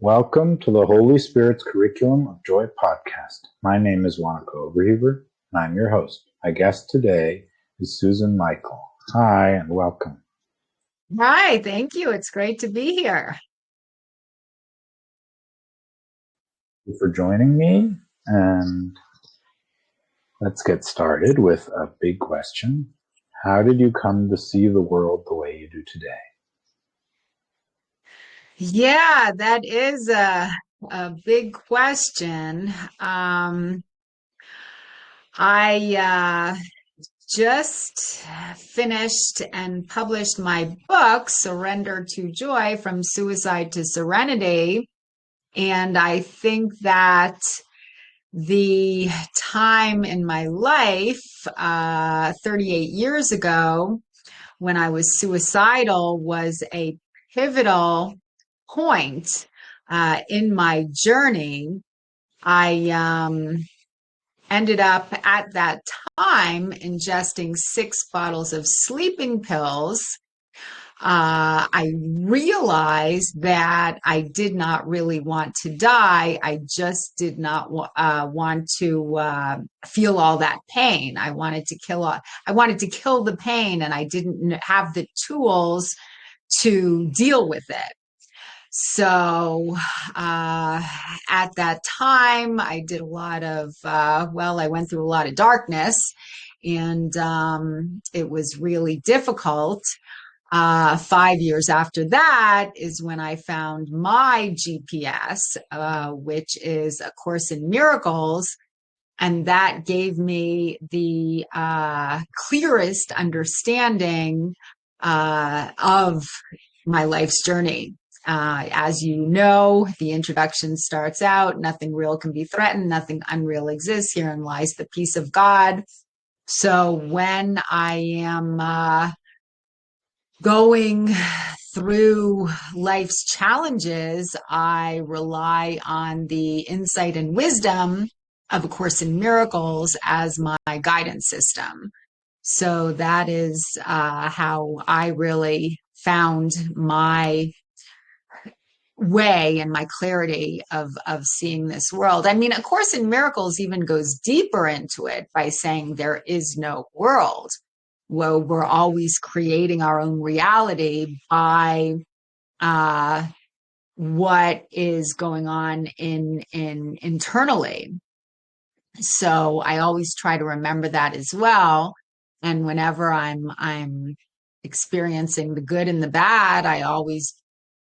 Welcome to the Holy Spirit's Curriculum of Joy podcast. My name is Wanako Overheaver, and I'm your host. My guest today is Susan Michel. Hi, and welcome. Hi, thank you. It's great to be here. Thank you for joining me, and let's get started with a big question. How did you come to see the world the way you do today? Yeah, that is a big question. I just finished and published my book, Surrender to Joy, From Suicide to Serenity. And I think that the time in my life, 38 years ago, when I was suicidal, was a pivotal point in my journey. I ended up at that time ingesting 6 bottles of sleeping pills. I realized that I did not really want to die. I just did not want to feel all that pain. I wanted to kill the pain, and I didn't have the tools to deal with it. So at that time, I did a lot of, I went through a lot of darkness, and it was really difficult. 5 years after that is when I found my GPS, which is A Course in Miracles. And that gave me the clearest understanding of my life's journey. As you know, the introduction starts out, nothing real can be threatened, nothing unreal exists. Herein lies the peace of God. So when I am going through life's challenges, I rely on the insight and wisdom of A Course in Miracles as my guidance system. So that is how I really found my way and my clarity of seeing this world. I mean, A Course in Miracles even goes deeper into it by saying there is no world. Well, we're always creating our own reality by what is going on in internally. So I always try to remember that as well. And whenever I'm experiencing the good and the bad, I always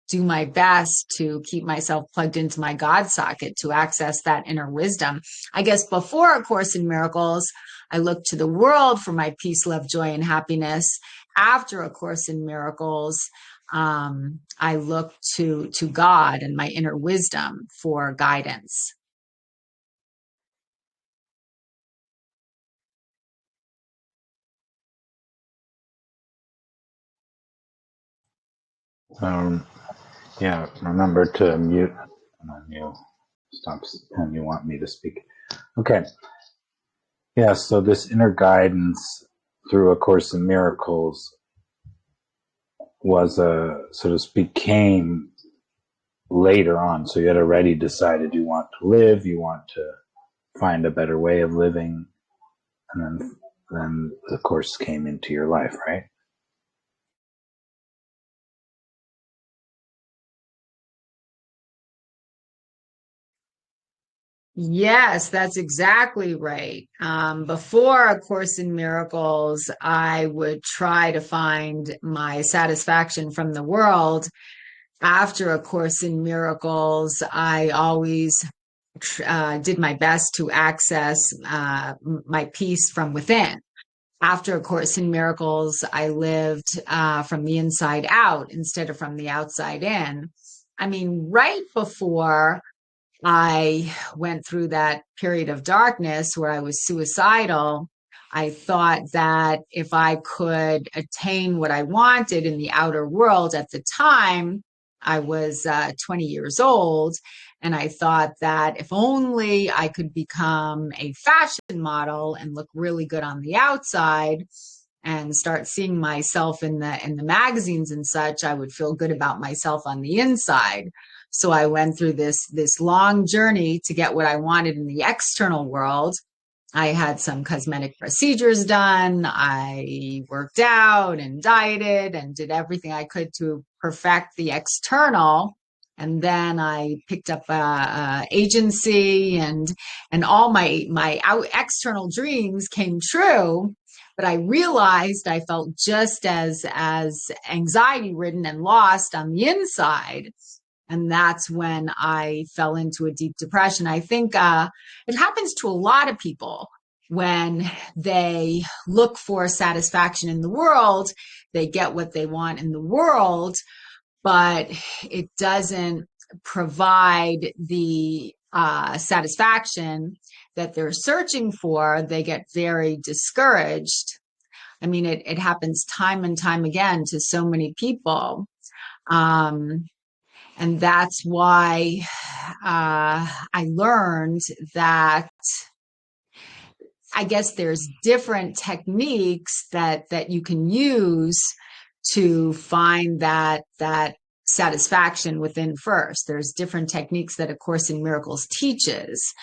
do my best to keep myself plugged into my God socket to access that inner wisdom. I guess before A Course in Miracles, I looked to the world for my peace, love, joy, and happiness. After A Course in Miracles, I looked to God and my inner wisdom for guidance. Remember to mute when you stop when you want me to speak. Okay. Yeah, so this inner guidance through A Course in Miracles was so to speak, came later on. So you had already decided you want to live, you want to find a better way of living, and then the course came into your life, right? Yes, that's exactly right. Before A Course in Miracles, I would try to find my satisfaction from the world. After A Course in Miracles, I always did my best to access my peace from within. After A Course in Miracles, I lived from the inside out instead of from the outside in. I mean, right before I went through that period of darkness where I was suicidal, I thought that if I could attain what I wanted in the outer world at the time, I was 20 years old. And I thought that if only I could become a fashion model and look really good on the outside and start seeing myself in the magazines and such, I would feel good about myself on the inside. So I went through this long journey to get what I wanted in the external world. I had some cosmetic procedures done. I worked out and dieted and did everything I could to perfect the external. And then I picked up a agency, and all my external dreams came true. But I realized I felt just as anxiety ridden and lost on the inside. And that's when I fell into a deep depression. I think it happens to a lot of people when they look for satisfaction in the world. They get what they want in the world, but it doesn't provide the satisfaction that they're searching for. They get very discouraged. I mean, it happens time and time again to so many people. And that's why I learned that I guess there's different techniques that you can use to find that satisfaction within first. There's different techniques that A Course in Miracles teaches,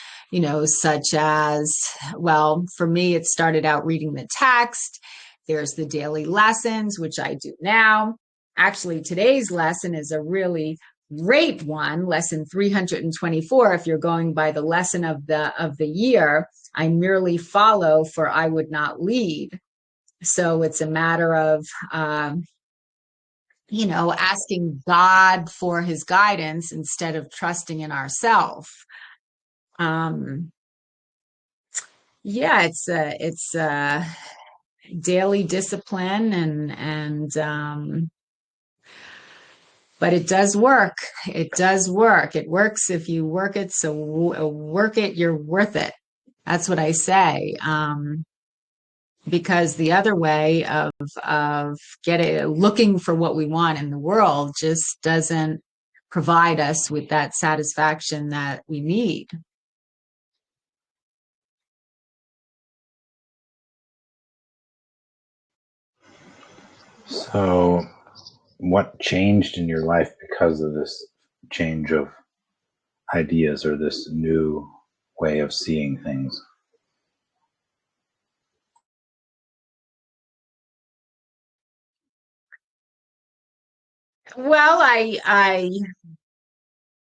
such as, well, for me, it started out reading the text. There's the daily lessons, which I do now. Actually, today's lesson is a really great one, lesson 324. If you're going by the lesson of the year, I merely follow, for I would not lead. So it's a matter of, asking God for his guidance instead of trusting in ourselves. It's a daily discipline, and but it does work. It does work. It works if you work it. So work it, you're worth it. That's what I say. Because the other way of looking for what we want in the world just doesn't provide us with that satisfaction that we need. So, what changed in your life because of this change of ideas or this new way of seeing things? Well, I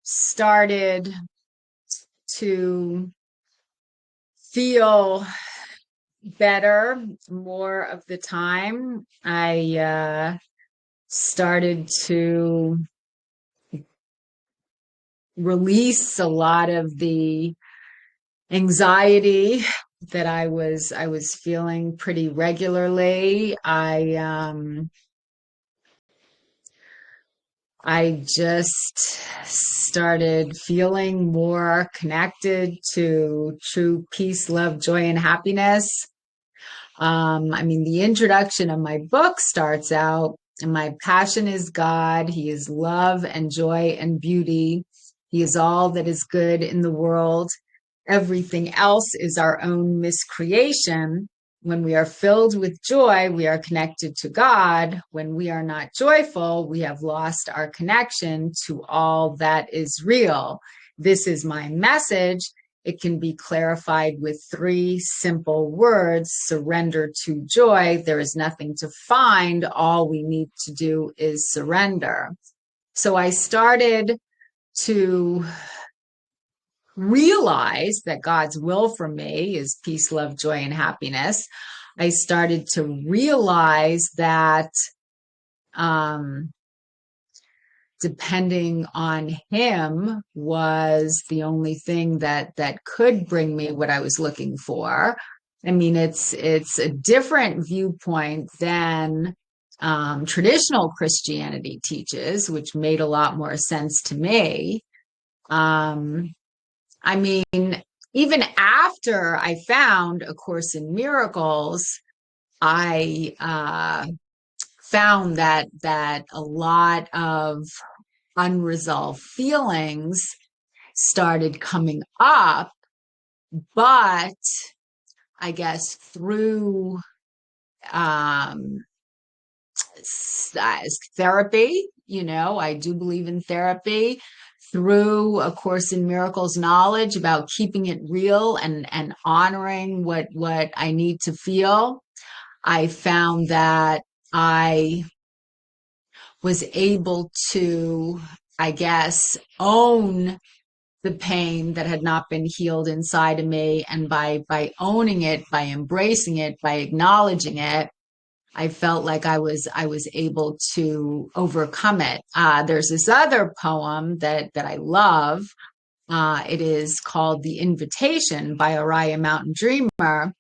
started to feel better more of the time. I started to release a lot of the anxiety that I was feeling pretty regularly. I just started feeling more connected to true peace, love, joy, and happiness. The introduction of my book starts out, and my passion is God. He is love and joy and beauty. He is all that is good in the world. Everything else is our own miscreation. When we are filled with joy, we are connected to God. When we are not joyful, we have lost our connection to all that is real. This is my message. It can be clarified with 3 simple words: surrender to joy. There is nothing to find. All we need to do is surrender. So I started to realize that God's will for me is peace, love, joy, and happiness. I started to realize that depending on him was the only thing that could bring me what I was looking for. It's a different viewpoint than traditional Christianity teaches, which made a lot more sense to me. Even after I found A Course in Miracles, I found that a lot of unresolved feelings started coming up, but I guess through therapy, I do believe in therapy. through A Course in Miracles knowledge about keeping it real and honoring what I need to feel, I found that I was able to, I guess, own the pain that had not been healed inside of me. And by owning it, by embracing it, by acknowledging it, I felt like I was able to overcome it. There's this other poem that I love. It is called The Invitation by Oriah Mountain Dreamer.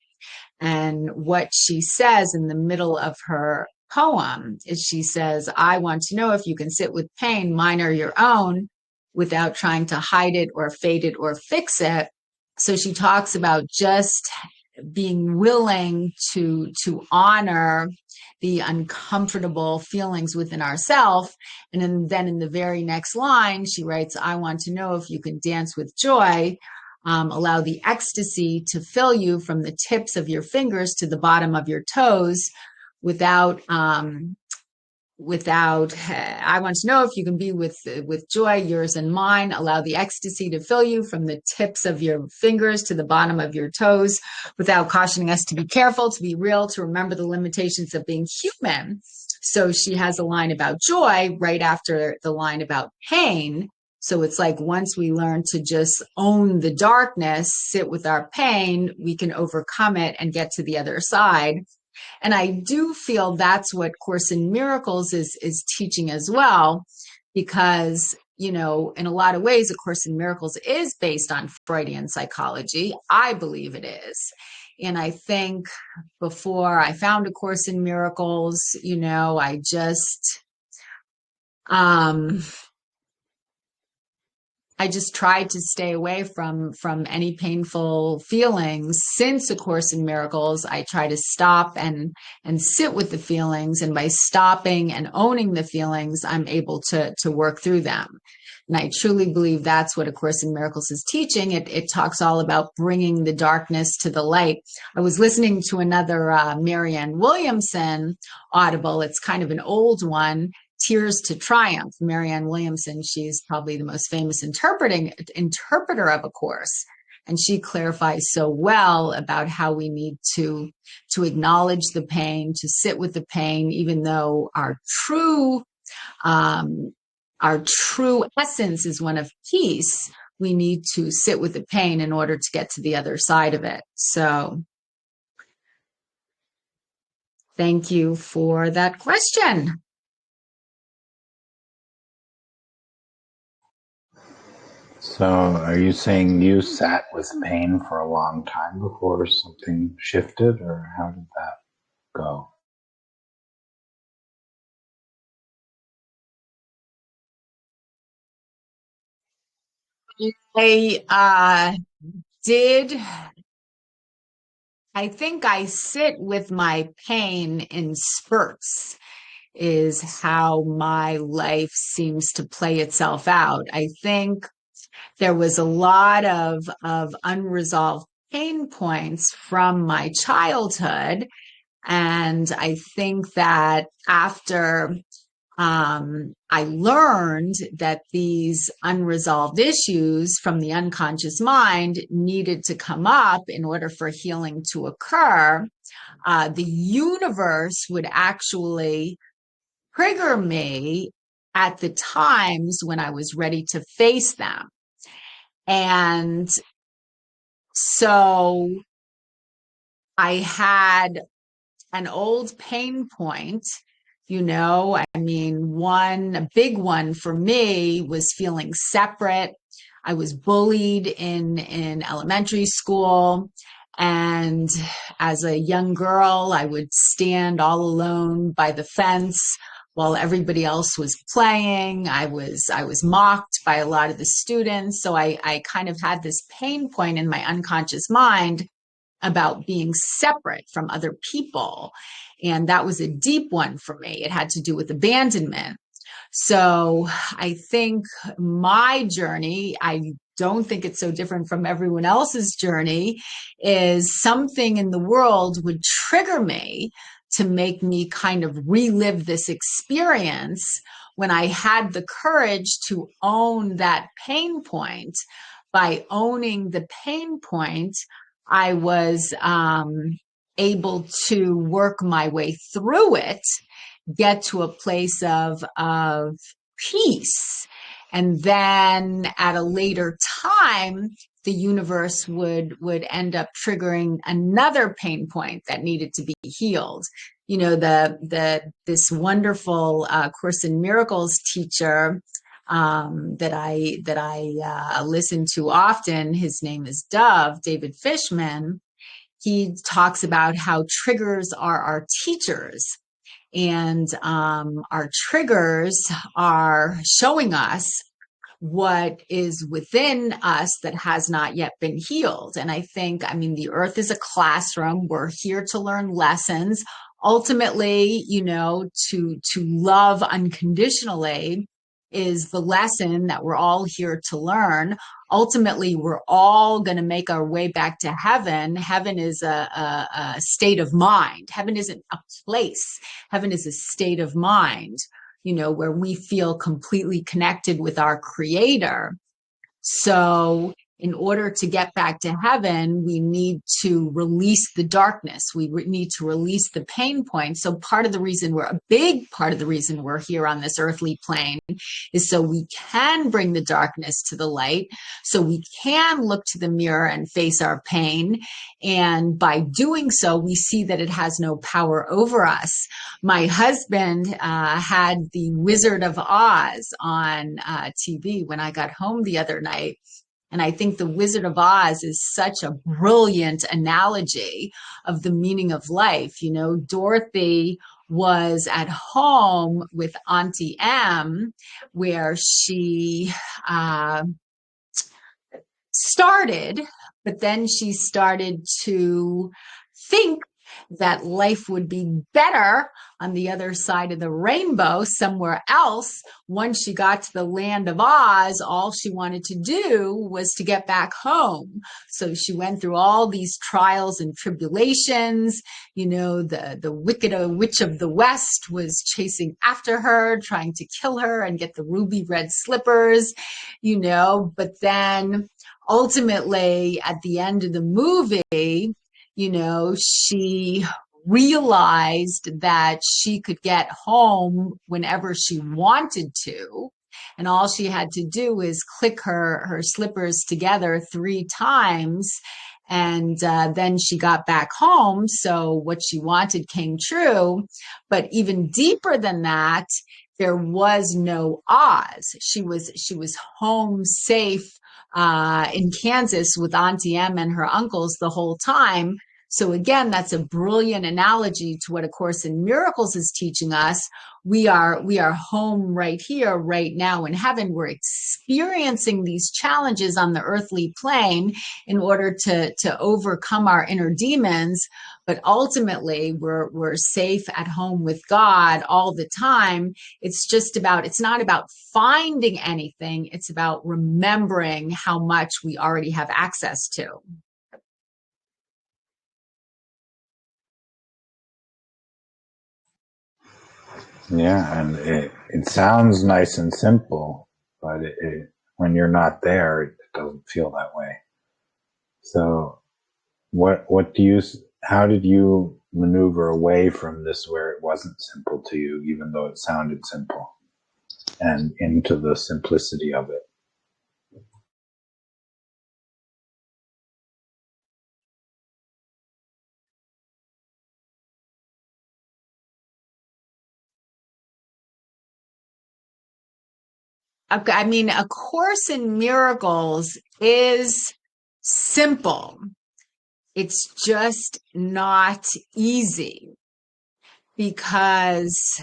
And what she says in the middle of her poem is she says, I want to know if you can sit with pain, mine or your own, without trying to hide it or fade it or fix it. So she talks about just being willing to honor the uncomfortable feelings within ourselves. And then in the very next line, she writes, I want to know if you can dance with joy. Allow the ecstasy to fill you from the tips of your fingers to the bottom of your toes without I want to know if you can be with joy, yours and mine. Allow the ecstasy to fill you from the tips of your fingers to the bottom of your toes without cautioning us to be careful, to be real, to remember the limitations of being human. So she has a line about joy right after the line about pain. So it's like once we learn to just own the darkness, sit with our pain, we can overcome it and get to the other side. And I do feel that's what Course in Miracles is teaching as well, because, you know, in a lot of ways, A Course in Miracles is based on Freudian psychology. I believe it is. And I think before I found A Course in Miracles, you know, I just tried to stay away from any painful feelings. Since A Course in Miracles, I try to stop and sit with the feelings. And by stopping and owning the feelings, I'm able to work through them. And I truly believe that's what A Course in Miracles is teaching. It talks all about bringing the darkness to the light. I was listening to another Marianne Williamson audible. It's kind of an old one, Tears to Triumph. Marianne Williamson, she's probably the most famous interpreter of A Course. And she clarifies so well about how we need to acknowledge the pain, to sit with the pain, even though our true essence is one of peace. We need to sit with the pain in order to get to the other side of it. So thank you for that question. So, are you saying you sat with pain for a long time before something shifted, or how did that go? I think I sit with my pain in spurts, is how my life seems to play itself out. I think there was a lot of unresolved pain points from my childhood. And I think that after I learned that these unresolved issues from the unconscious mind needed to come up in order for healing to occur, the universe would actually trigger me at the times when I was ready to face them. And so I had an old pain point, you know, I mean, a big one for me was feeling separate. I was bullied in elementary school. And as a young girl, I would stand all alone by the fence while everybody else was playing. I was mocked by a lot of the students. So I kind of had this pain point in my unconscious mind about being separate from other people. And that was a deep one for me. It had to do with abandonment. So I think my journey, I don't think it's so different from everyone else's journey, is something in the world would trigger me to make me kind of relive this experience when I had the courage to own that pain point, by owning the pain point, I was able to work my way through it, get to a place of peace. And then at a later time, the universe would end up triggering another pain point that needed to be healed. You know, this wonderful Course in Miracles teacher that I listen to often. His name is David Fishman. He talks about how triggers are our teachers. And our triggers are showing us what is within us that has not yet been healed. And I think, I mean, the earth is a classroom. We're here to learn lessons. Ultimately, you know, to love unconditionally is the lesson that we're all here to learn. Ultimately, we're all going to make our way back to heaven. Heaven is a state of mind. Heaven isn't a place. Heaven is a state of mind, you know, where we feel completely connected with our creator. So in order to get back to heaven, we need to release the darkness. We need to release the pain points. So a big part of the reason we're here on this earthly plane is so we can bring the darkness to the light, so we can look to the mirror and face our pain. And by doing so, we see that it has no power over us. My husband had the Wizard of Oz on TV when I got home the other night. And I think the Wizard of Oz is such a brilliant analogy of the meaning of life. You know, Dorothy was at home with Auntie M, where she started, but then she started to think that life would be better on the other side of the rainbow somewhere else. Once she got to the land of Oz, all she wanted to do was to get back home. So she went through all these trials and tribulations. You know, the wicked witch of the West was chasing after her, trying to kill her and get the ruby red slippers, you know, but then ultimately at the end of the movie, you know, she realized that she could get home whenever she wanted to. And all she had to do is click her slippers together 3 times. And then she got back home. So what she wanted came true. But even deeper than that, there was no Oz. She was home safe in Kansas with Auntie M and her uncles the whole time. So again, that's a brilliant analogy to what A Course in Miracles is teaching us. We are home right here, right now in heaven. We're experiencing these challenges on the earthly plane in order to overcome our inner demons. But ultimately, we're safe at home with God all the time. It's not about finding anything. It's about remembering how much we already have access to. Yeah, and it sounds nice and simple, but when you're not there, it doesn't feel that way. So how did you maneuver away from this where it wasn't simple to you, even though it sounded simple, and into the simplicity of it? I mean, A Course in Miracles is simple. It's just not easy because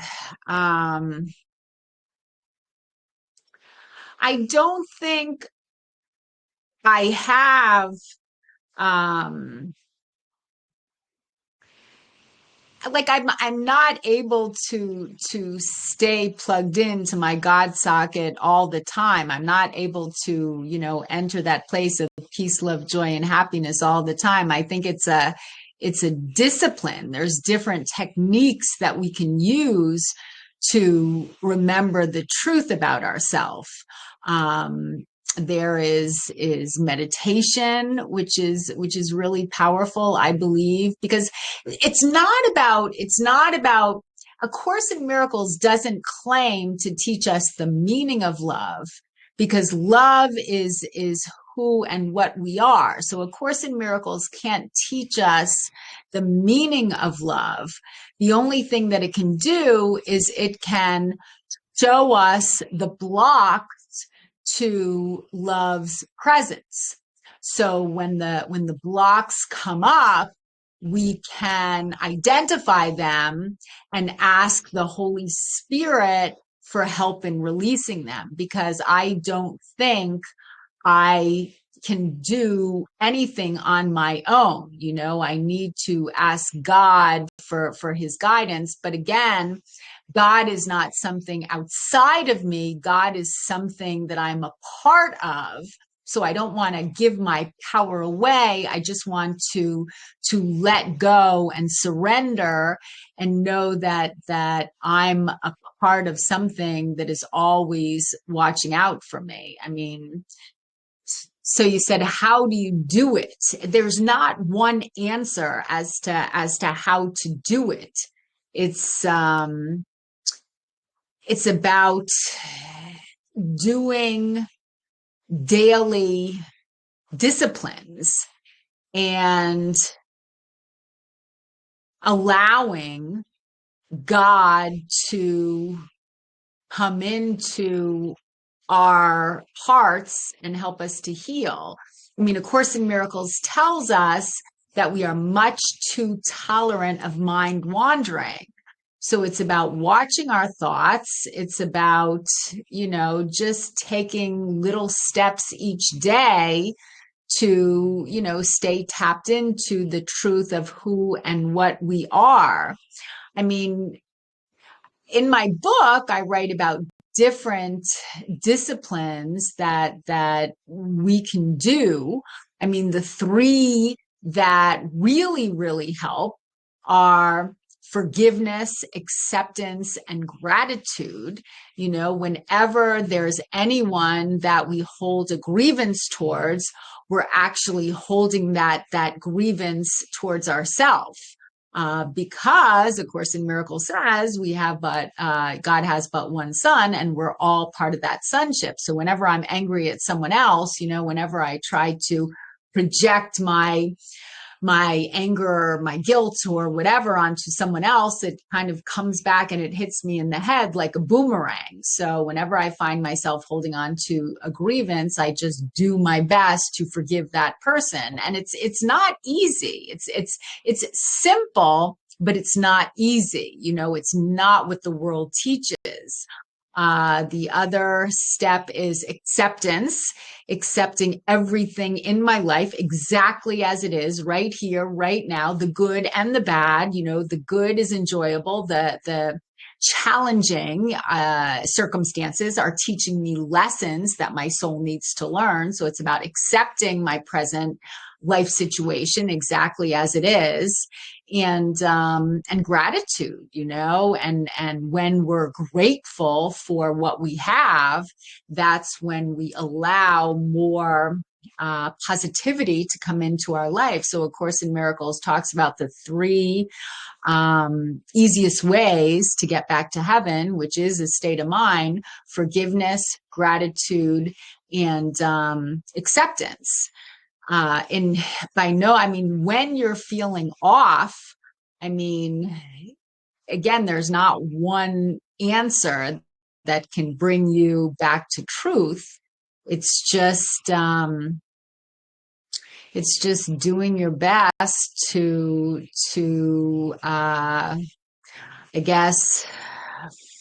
I don't think I have I'm not able to stay plugged into my God socket all the time. I'm not able to, you know, enter that place of peace, love, joy, and happiness all the time. I think it's a discipline. There's different techniques that we can use to remember the truth about ourselves. There is meditation, which is really powerful, I believe, because it's not about A Course in Miracles doesn't claim to teach us the meaning of love, because love is who and what we are. So A Course in Miracles can't teach us the meaning of love. The only thing that it can do is it can show us the blocks to love's presence. So when the blocks come up, we can identify them and ask the Holy Spirit for help in releasing them, because I don't think I can do anything on my own. I need to ask God for his guidance. But again, God is not something outside of me. God is something that I'm a part of. So I don't want to give my power away. I just want to let go and surrender and know that I'm a part of something that is always watching out for me. I mean, so you said, how do you do it? There's not one answer as to how to do it. It's about doing daily disciplines and allowing God to come into our hearts and help us to heal. I mean, A Course in Miracles tells us that we are much too tolerant of mind wandering. So it's about watching our thoughts. It's about, just taking little steps each day to, stay tapped into the truth of who and what we are. I mean, in my book, I write about different disciplines that we can do. I mean, the three that really, really help are forgiveness, acceptance, and gratitude. Whenever there's anyone that we hold a grievance towards, we're actually holding that grievance towards ourselves. Because A Course in Miracles says God has but one son, and we're all part of that sonship. So whenever I'm angry at someone else, whenever I try to project my anger, my guilt, or whatever onto someone else, it kind of comes back and it hits me in the head like a boomerang. So whenever I find myself holding on to a grievance, I just do my best to forgive that person. And it's not easy. It's simple, but it's not easy. It's not what the world teaches. The other step is acceptance, accepting everything in my life exactly as it is, right here, right now, the good and the bad. The good is enjoyable. The challenging circumstances are teaching me lessons that my soul needs to learn. So it's about accepting my present life situation exactly as it is, and gratitude, and when we're grateful for what we have, that's when we allow more positivity to come into our life. So A Course in Miracles talks about the three easiest ways to get back to heaven, which is a state of mind: forgiveness, gratitude, and acceptance. When you're feeling off, again, there's not one answer that can bring you back to truth. It's just doing your best to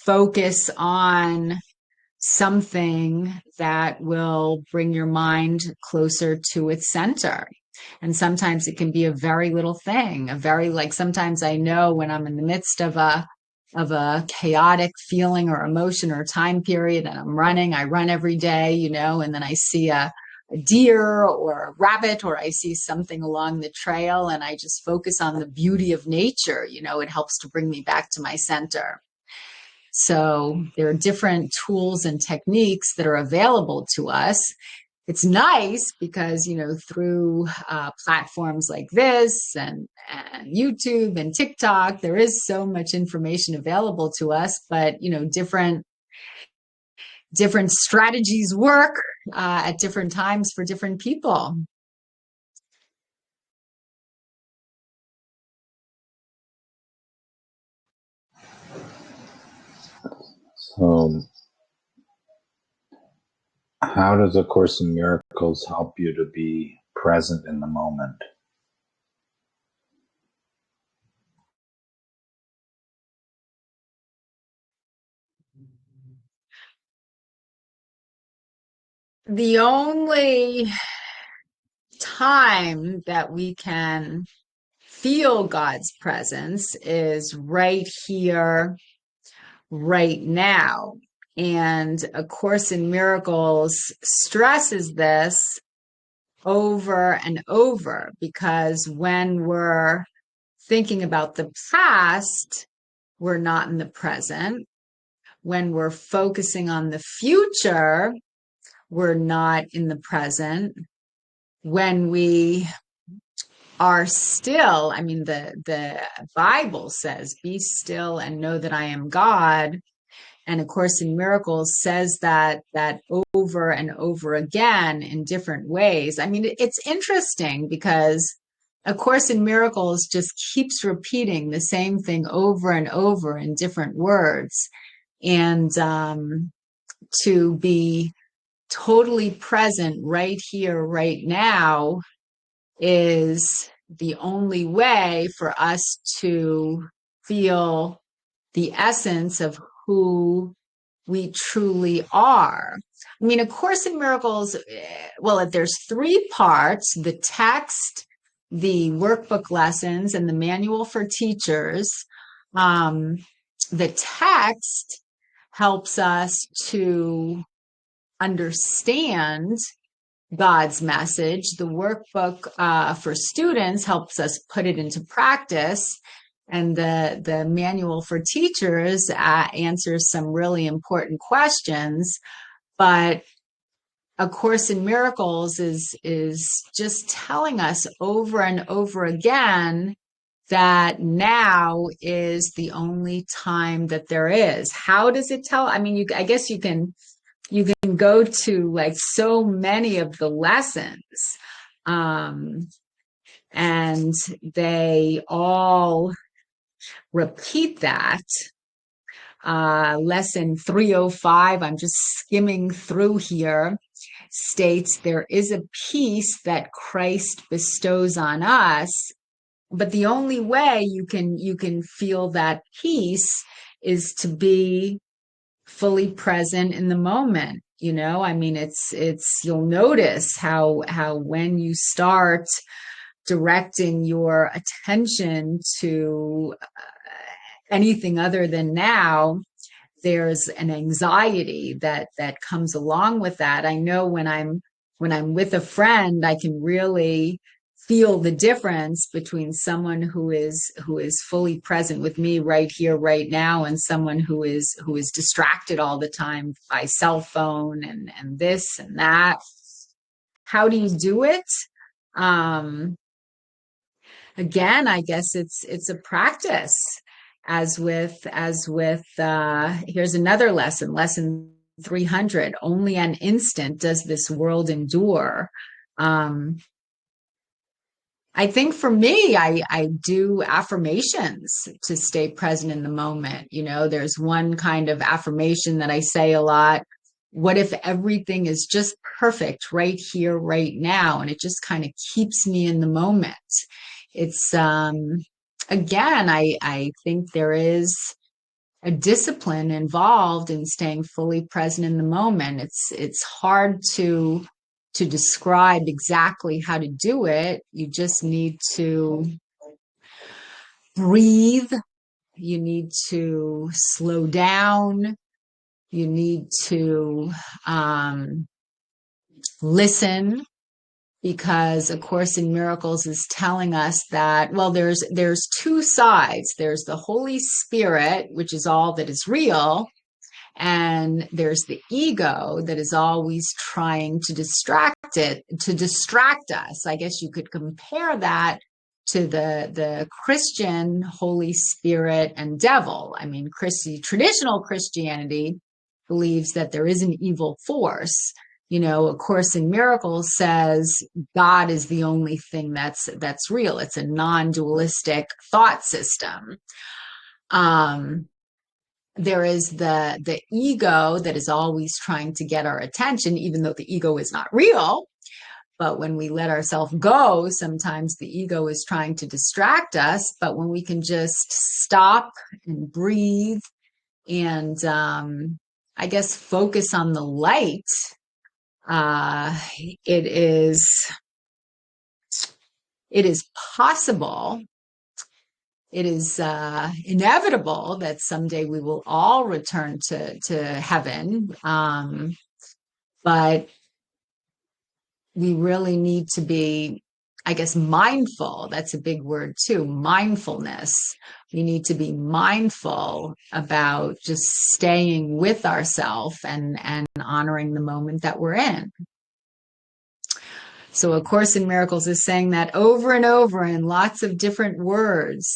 focus on something that will bring your mind closer to its center. And sometimes it can be a very little thing, sometimes I know when I'm in the midst of a chaotic feeling or emotion or time period and I run every day, and then I see a deer or a rabbit, or I see something along the trail, and I just focus on the beauty of nature. It helps to bring me back to my center. So there are different tools and techniques that are available to us. It's nice because, through platforms like this and YouTube and TikTok, there is so much information available to us, but, different strategies work at different times for different people. So, how does A Course in Miracles help you to be present in the moment? The only time that we can feel God's presence is right here, right now. And A Course in Miracles stresses this over and over, because when we're thinking about the past, we're not in the present. When we're focusing on the future, we're not in the present. When we are still, the Bible says, be still and know that I am God. And A Course in Miracles says that over and over again in different ways. It's interesting because A Course in Miracles just keeps repeating the same thing over and over in different words. And to be totally present right here, right now, is the only way for us to feel the essence of who we truly are. A Course in Miracles, well, there's 3 parts: the text, the workbook lessons, and the manual for teachers. The text helps us to understand God's message. The workbook for students helps us put it into practice. And the manual for teachers answers some really important questions. But A Course in Miracles is just telling us over and over again that now is the only time that there is. How does it tell? I guess you can go to like so many of the lessons, and they all repeat that. Lesson 305, I'm just skimming through here, states there is a peace that Christ bestows on us, but the only way you can feel that peace is to be fully present in the moment. It's you'll notice how when you start directing your attention to anything other than now, there's an anxiety that comes along with that. I know when I'm with a friend, I can really feel the difference between someone who is fully present with me right here, right now, and someone who is distracted all the time by cell phone and this and that. How do you do it? Again, I guess it's a practice. As with here's another lesson 300. Only an instant does this world endure. I think for me, I do affirmations to stay present in the moment. There's one kind of affirmation that I say a lot. What if everything is just perfect right here, right now? And it just kind of keeps me in the moment. It's, again, I think there is a discipline involved in staying fully present in the moment. It's hard to describe exactly how to do it. You just need to breathe. You need to slow down. You need to listen. because A Course in Miracles is telling us that, well, there's two sides. There's the Holy Spirit, which is all that is real, and there's the ego that is always trying to distract us. I guess you could compare that to the Christian Holy Spirit and devil. I mean, traditional Christianity believes that there is an evil force. You know, A Course in Miracles says God is the only thing that's real. It's a non-dualistic thought system. There is the ego that is always trying to get our attention, even though the ego is not real. But when we let ourselves go, sometimes the ego is trying to distract us. But when we can just stop and breathe and, I guess, focus on the light, it is possible. It is inevitable that someday we will all return to heaven. But we really need to be, I guess, mindful. That's a big word too, mindfulness. We need to be mindful about just staying with ourselves and honoring the moment that we're in. So A Course in Miracles is saying that over and over in lots of different words.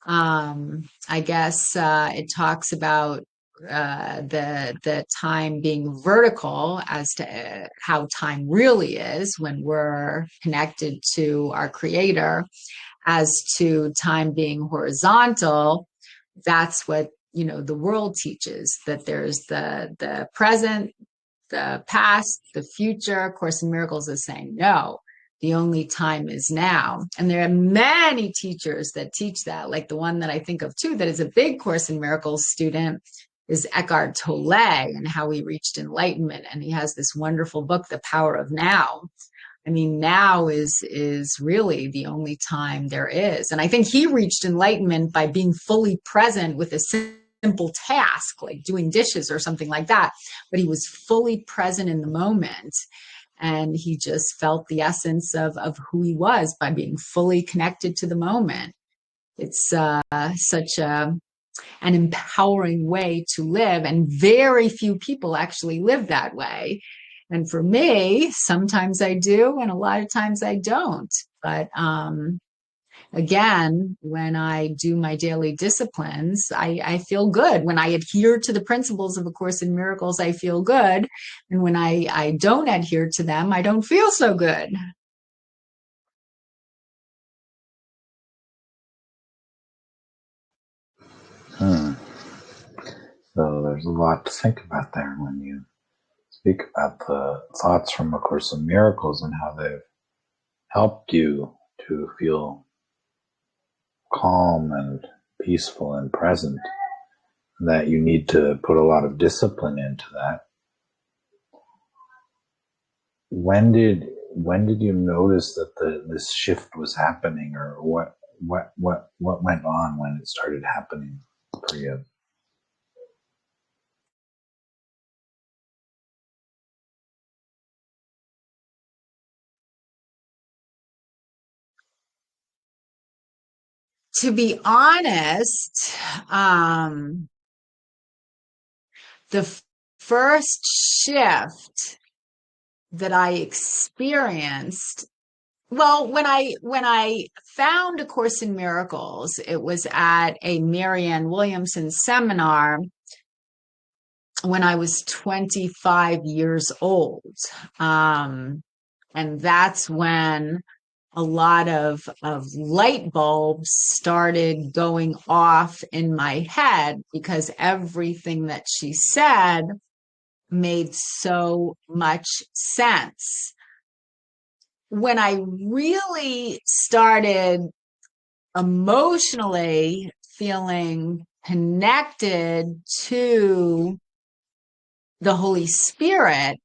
I guess it talks about the time being vertical as to how time really is when we're connected to our creator, as to time being horizontal. That's what, the world teaches, that there's the present, the past, the future. Course in Miracles is saying, no, the only time is now. And there are many teachers that teach that. Like the one that I think of too, that is a big Course in Miracles student, is Eckhart Tolle, and how he reached enlightenment. And he has this wonderful book, The Power of Now. I mean, now is really the only time there is. And I think he reached enlightenment by being fully present with a simple task, like doing dishes or something like that. But he was fully present in the moment. And he just felt the essence of who he was by being fully connected to the moment. It's such an empowering way to live. And very few people actually live that way. And for me, sometimes I do, and a lot of times I don't. But again, when I do my daily disciplines, I feel good. When I adhere to the principles of A Course in Miracles, I feel good. And when I don't adhere to them, I don't feel so good. So there's a lot to think about there when you speak about the thoughts from A Course in Miracles and how they've helped you to feel calm and peaceful and present, and that you need to put a lot of discipline into that. When did you notice that this shift was happening, or what went on when it started happening for you? To be honest, the first shift that I experienced, well, when I found A Course in Miracles, it was at a Marianne Williamson seminar when I was 25 years old. And that's when a lot of light bulbs started going off in my head, because everything that she said made so much sense. When I really started emotionally feeling connected to the Holy Spirit,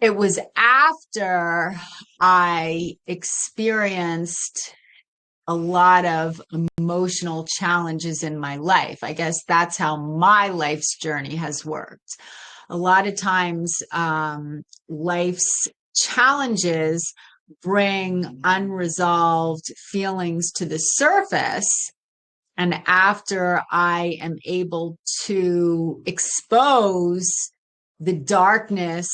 it was after I experienced a lot of emotional challenges in my life. I guess that's how my life's journey has worked. A lot of times, life's challenges bring unresolved feelings to the surface. And after I am able to expose the darkness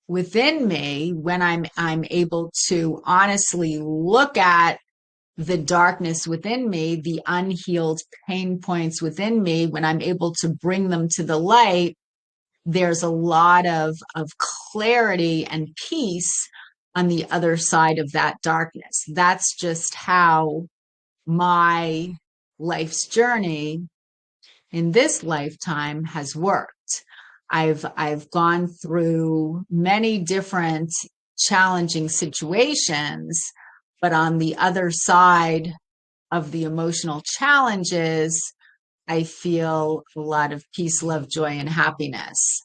within me, when I'm able to honestly look at the darkness within me, the unhealed pain points within me, when I'm able to bring them to the light, there's a lot of clarity and peace on the other side of that darkness. That's just how my life's journey in this lifetime has worked. I've gone through many different challenging situations, but on the other side of the emotional challenges, I feel a lot of peace, love, joy, and happiness.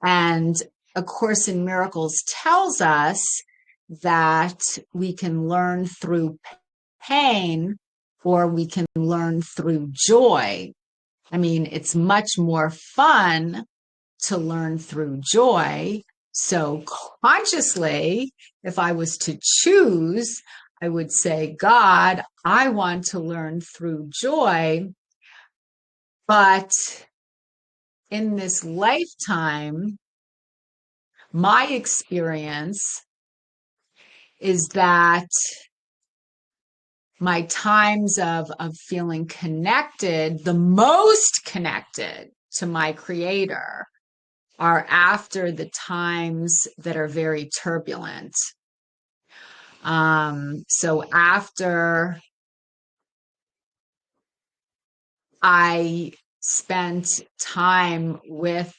And A Course in Miracles tells us that we can learn through pain or we can learn through joy. I mean, it's much more fun to learn through joy. So consciously, if I was to choose, I would say, God, I want to learn through joy. But in this lifetime, my experience is that my times of feeling connected, the most connected to my Creator, are after the times that are very turbulent. So after I spent time with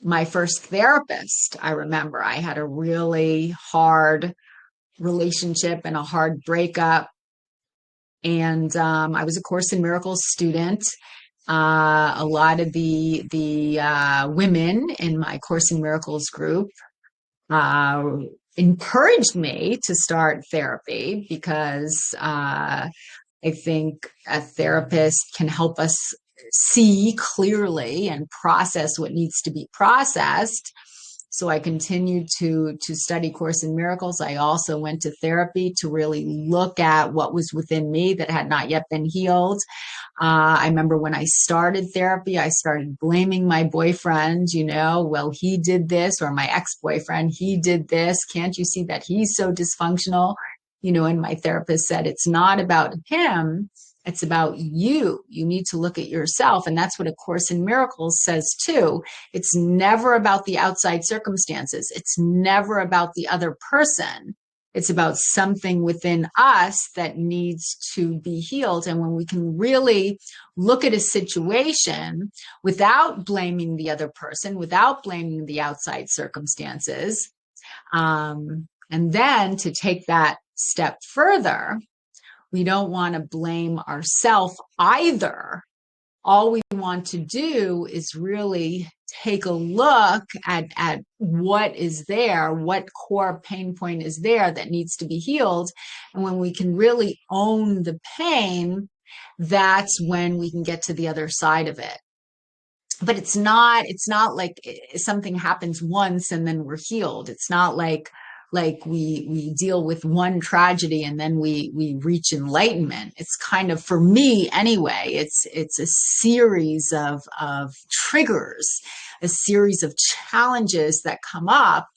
my first therapist, I remember I had a really hard relationship and a hard breakup. And I was a Course in Miracles student. A lot of the women in my Course in Miracles group encouraged me to start therapy because I think a therapist can help us see clearly and process what needs to be processed. So I continued to study Course in Miracles. I also went to therapy to really look at what was within me that had not yet been healed. I remember when I started therapy, I started blaming my boyfriend, well, he did this, or my ex-boyfriend, he did this. Can't you see that he's so dysfunctional? And my therapist said, it's not about him. It's about you. You need to look at yourself. And that's what A Course in Miracles says too. It's never about the outside circumstances. It's never about the other person. It's about something within us that needs to be healed. And when we can really look at a situation without blaming the other person, without blaming the outside circumstances, and then to take that step further, we don't want to blame ourselves either. All we want to do is really take a look at what is there, what core pain point is there that needs to be healed. And when we can really own the pain, that's when we can get to the other side of it. But it's not like something happens once and then we're healed. It's not like we deal with one tragedy and then we reach enlightenment. It's kind of, for me anyway, it's a series of triggers, a series of challenges that come up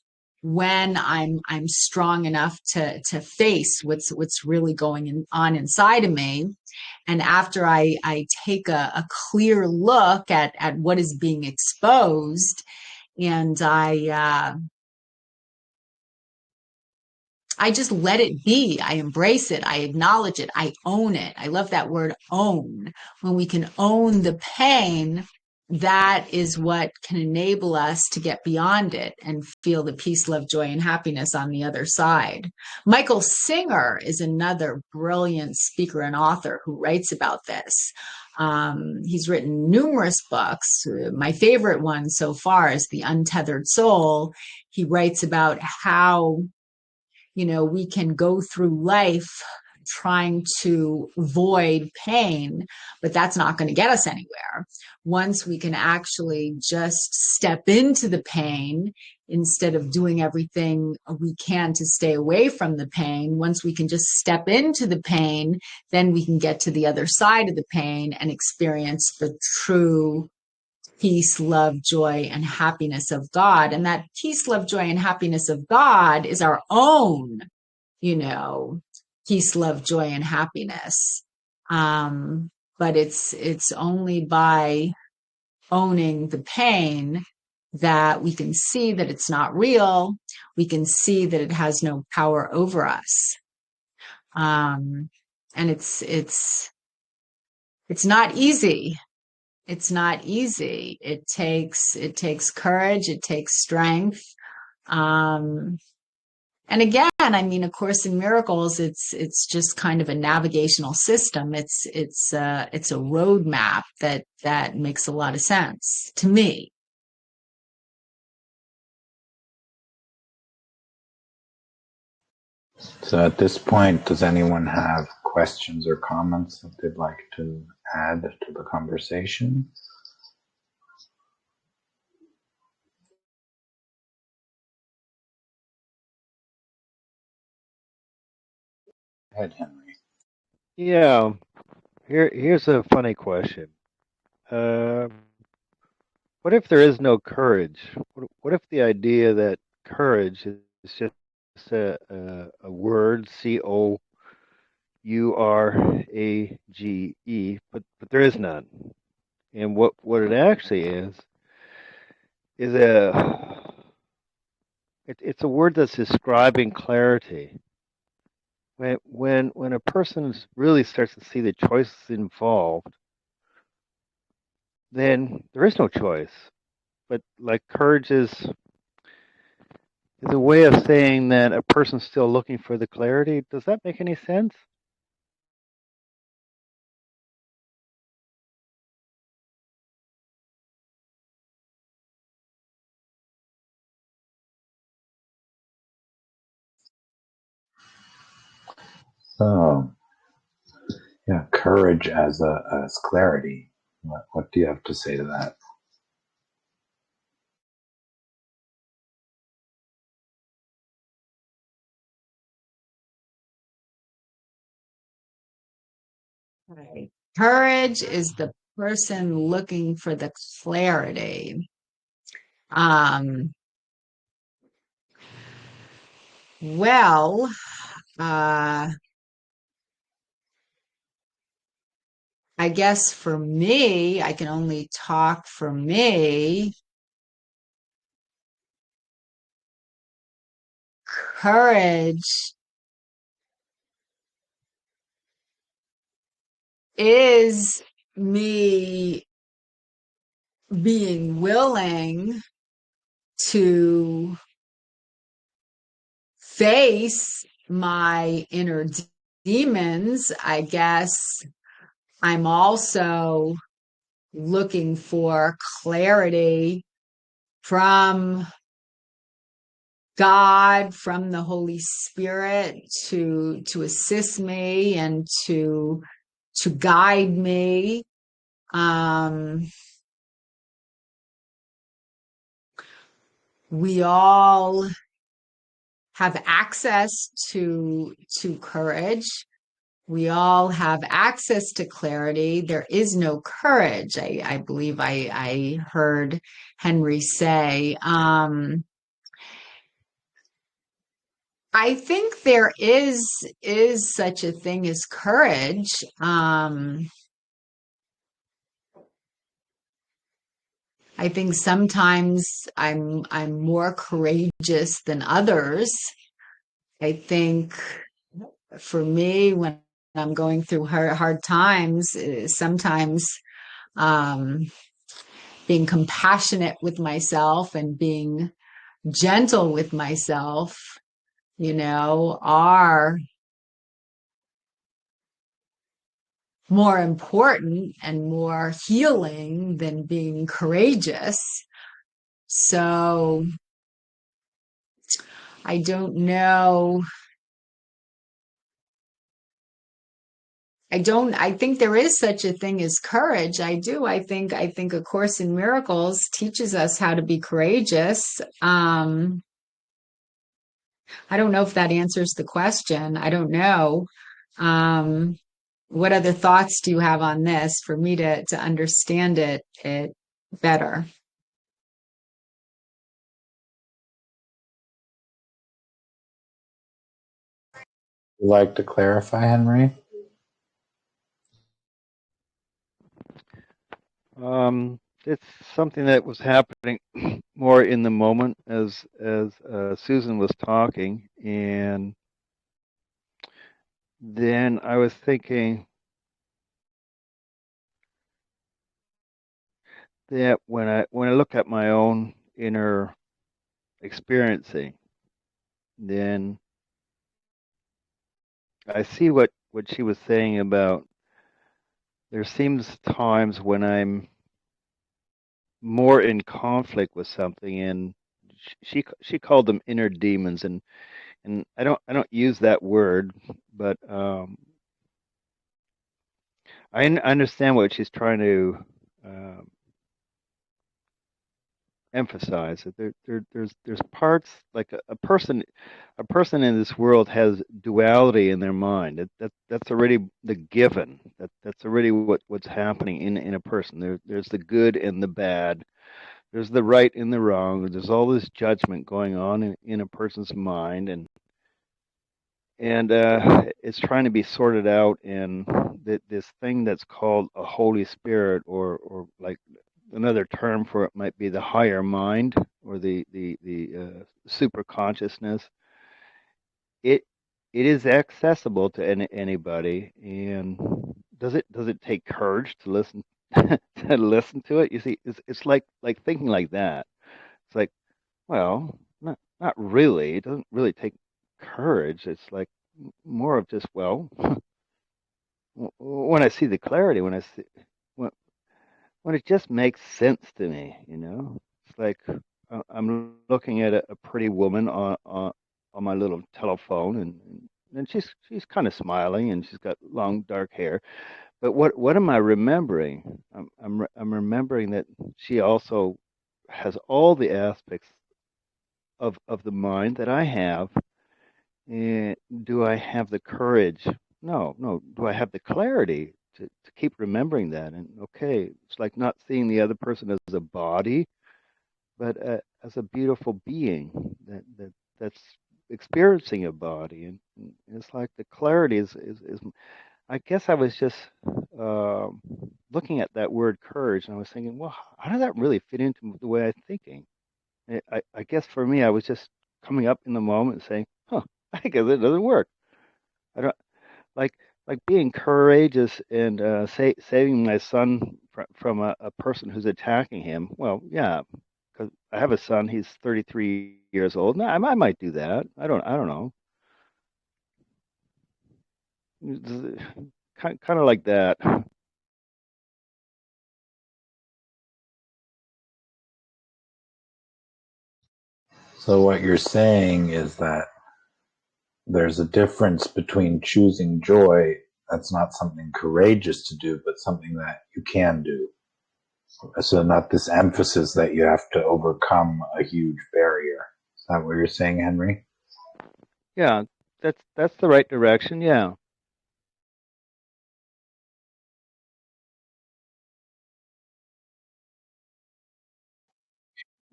when I'm strong enough to face what's really going on inside of me. And after I take a clear look at what is being exposed, and I just let it be. I embrace it. I acknowledge it. I own it. I love that word, own. When we can own the pain, that is what can enable us to get beyond it and feel the peace, love, joy, and happiness on the other side. Michael Singer is another brilliant speaker and author who writes about this. He's written numerous books. My favorite one so far is The Untethered Soul. He writes about how we can go through life trying to avoid pain, but that's not going to get us anywhere. Once we can actually just step into the pain instead of doing everything we can to stay away from the pain. Once we can just step into the pain, then we can get to the other side of the pain and experience the true peace, love, joy, and happiness of God. And that peace, love, joy, and happiness of God is our own, peace, love, joy, and happiness. But it's only by owning the pain that we can see that it's not real. We can see that it has no power over us. And it's not easy. It's not easy. It takes courage. It takes strength. And again, I mean, A Course in Miracles, it's just kind of a navigational system. It's a roadmap that makes a lot of sense to me. So at this point, does anyone have questions or comments that they'd like to add to the conversation? Go ahead, Henry. Yeah, here's a funny question. Uh, what if there is no courage? What if the idea that courage is just a word, COURAGE, but there is none. And what it actually is it's a word that's describing clarity. When a person really starts to see the choices involved, then there is no choice. But like courage is a way of saying that a person's still looking for the clarity. Does that make any sense? So, yeah, courage as clarity. What do you have to say to that? Right. Courage is the person looking for the clarity. Um, well, uh, I guess for me, I can only talk for me. Courage is me being willing to face my inner demons. I guess I'm also looking for clarity from God, from the Holy Spirit to assist me and to guide me. We all have access to courage. We all have access to clarity. There is no courage. I believe I heard Henry say. I think there is such a thing as courage. I think sometimes I'm more courageous than others. I think for me, when I'm going through hard times, sometimes um, being compassionate with myself and being gentle with myself, are more important and more healing than being courageous. So I don't know I think there is such a thing as courage. I do. I think A Course in Miracles teaches us how to be courageous. I don't know if that answers the question. I don't know. Um, what other thoughts do you have on this for me to understand it better? Would you like to clarify, Henry? It's something that was happening more in the moment as Susan was talking, and then I was thinking that when I look at my own inner experiencing, then I see what she was saying about there seems times when I'm more in conflict with something, and she called them inner demons, and I don't use that word, but understand what she's trying to um, emphasize that there's parts like a person in this world has duality in their mind. That's already the given. That's already what's happening in a person. There's the good and the bad. There's the right and the wrong. There's all this judgment going on in a person's mind, and it's trying to be sorted out in this thing that's called a Holy Spirit, or like another term for it might be the higher mind or the super consciousness. It it is accessible to anybody, and does it take courage to listen to listen to it? You see, it's like thinking like that. It's like, well, not really. It doesn't really take courage. It's like more of just, well, when I see the clarity, when when it just makes sense to me, it's like I'm looking at a pretty woman on my little telephone, and she's kind of smiling, and she's got long dark hair. But what am I remembering? I'm remembering that she also has all the aspects of the mind that I have. And do I have the courage? No, no. Do I have the clarity to keep remembering that? And okay, it's like not seeing the other person as a body, but as a beautiful being that's experiencing a body. And it's like the clarity is. I guess I was just um looking at that word courage, and I was thinking, well, how does that really fit into the way I'm thinking? I guess for me, I was just coming up in the moment and saying, huh, I guess it doesn't work. I don't like like being courageous and saving my son from a person who's attacking him. Well, yeah, because I have a son. He's 33 years old. No, I might do that. I don't know. Kind of like that. So what you're saying is that there's a difference between choosing joy. That's not something courageous to do, but something that you can do. So not this emphasis that you have to overcome a huge barrier. Is that what you're saying, Henry? Yeah, that's the right direction. Yeah.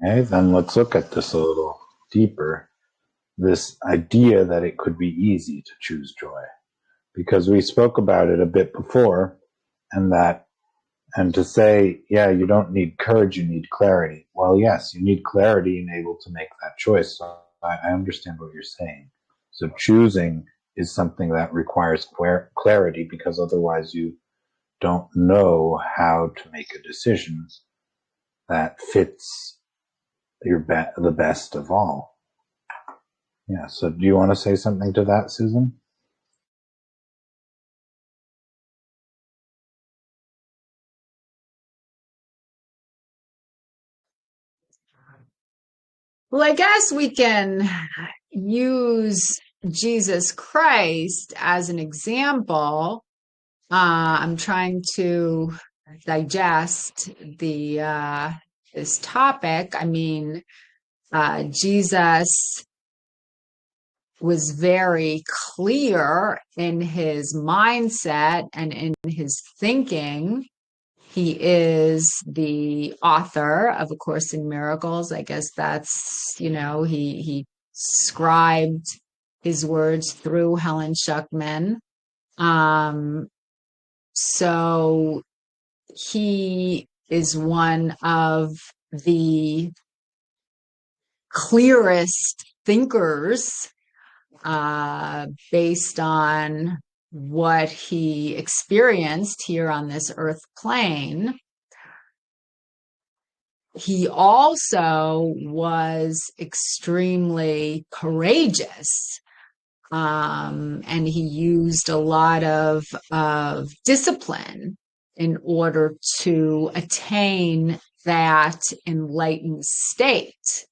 Okay, then let's look at this a little deeper. This idea that it could be easy to choose joy, because we spoke about it a bit before, and that, and to say, yeah, you don't need courage, you need clarity. Well, yes, you need clarity and able to make that choice. So I understand what you're saying. So choosing is something that requires clarity, because otherwise you don't know how to make a decision that fits the best of all. Yeah. So do you want to say something to that, Susan? Well, I guess we can use Jesus Christ as an example. I'm trying to digest this topic. I mean, Jesus was very clear in his mindset and in his thinking. He is the author of A Course in Miracles. I guess that's, he scribed his words through Helen Schuckman. So he is one of the clearest thinkers based on what he experienced here on this earth plane. He also was extremely courageous. And he used a lot of discipline in order to attain that enlightened state.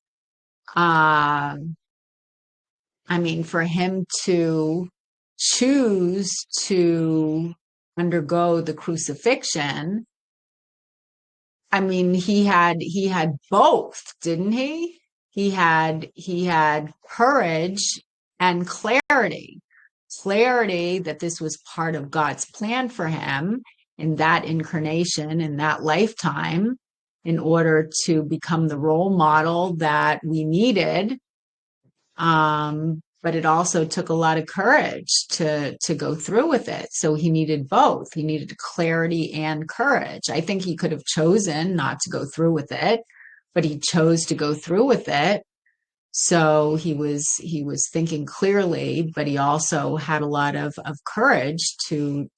I mean, for him to choose to undergo the crucifixion, I mean, he had both, didn't he? He had courage and clarity that this was part of God's plan for him in that incarnation, in that lifetime, in order to become the role model that we needed. But it also took a lot of courage to go through with it. So he needed both. He needed clarity and courage. I think he could have chosen not to go through with it, but he chose to go through with it. So he was thinking clearly, but he also had a lot of courage to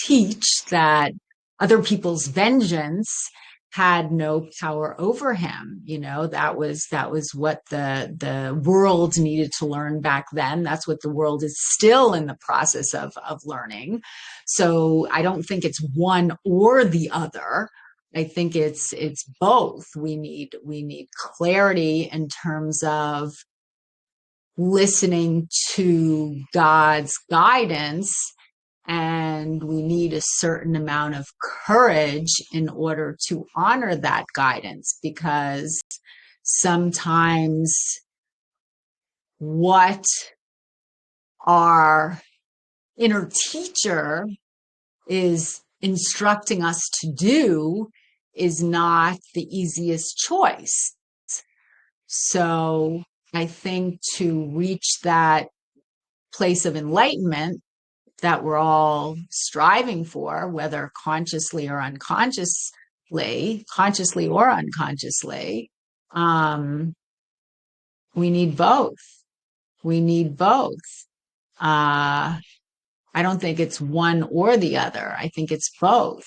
teach that other people's vengeance had no power over him. That was what the world needed to learn back then. That's what the world is still in the process of learning. So I don't think it's one or the other. I think it's both. We need clarity in terms of listening to God's guidance, and we need a certain amount of courage in order to honor that guidance, because sometimes what our inner teacher is instructing us to do is not the easiest choice. So I think to reach that place of enlightenment that we're all striving for, whether consciously or unconsciously, we need both. We need both. I don't think it's one or the other. I think it's both.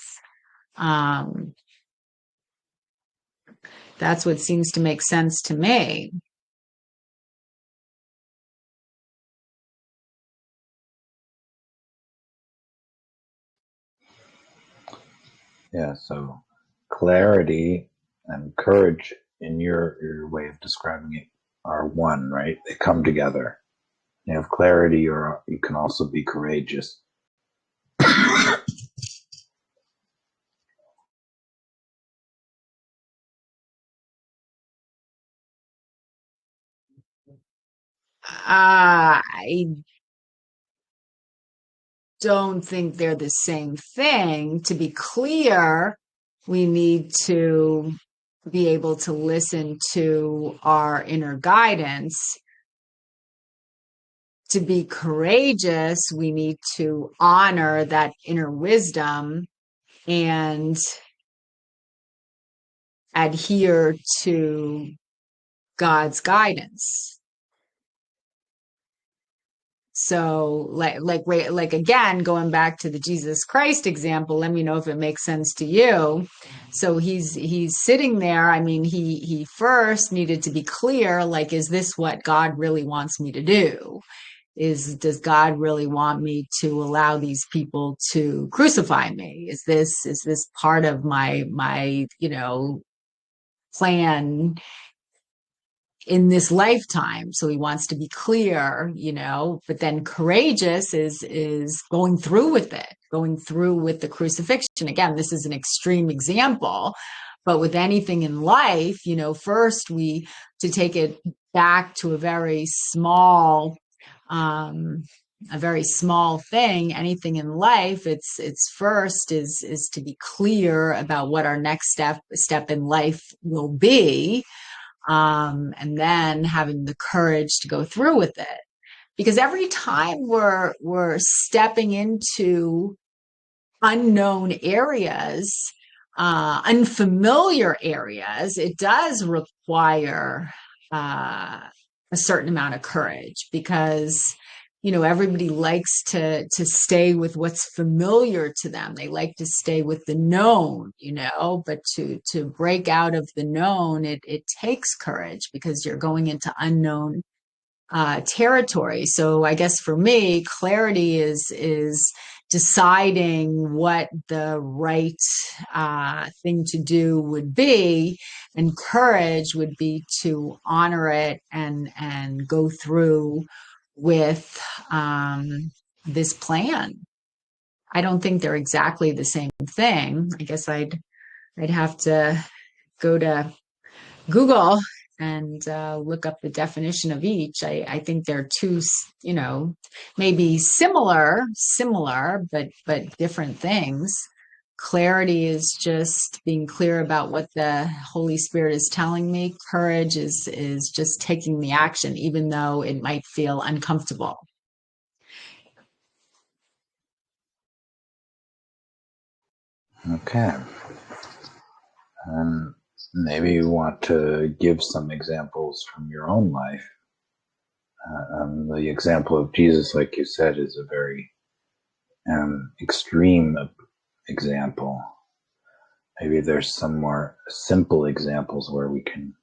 That's what seems to make sense to me. Yeah, so clarity and courage in your way of describing it are one, right? They come together. You have clarity, or you can also be courageous. I don't think they're the same thing. To be clear, we need to be able to listen to our inner guidance. To be courageous, we need to honor that inner wisdom and adhere to God's guidance. So like again, going back to the Jesus Christ example, let me know if it makes sense to you. So he's sitting there. I mean, he first needed to be clear, like, is this what God really wants me to do? Does God really want me to allow these people to crucify me? Is this part of my plan in this lifetime? So he wants to be clear, but then courageous is going through with it, going through with the crucifixion. Again, this is an extreme example, but with anything in life, first to take it back to a very small thing, anything in life, it's first is to be clear about what our next step in life will be, and then having the courage to go through with it. Because every time we're stepping into unknown areas, unfamiliar areas, it does require a certain amount of courage, because everybody likes to stay with what's familiar to them. They like to stay with the known, but to break out of the known, it takes courage, because you're going into unknown territory. So I guess for me, clarity is deciding what the right thing to do would be, and courage would be to honor it and go through with this plan. I don't think they're exactly the same thing. I guess I'd have to go to Google and look up the definition of each. I think they're two, maybe similar, but different things. Clarity is just being clear about what the Holy Spirit is telling me. Courage is just taking the action, even though it might feel uncomfortable. Okay. And maybe you want to give some examples from your own life. The example of Jesus, like you said, is a very extreme example. Maybe there's some more simple examples where we can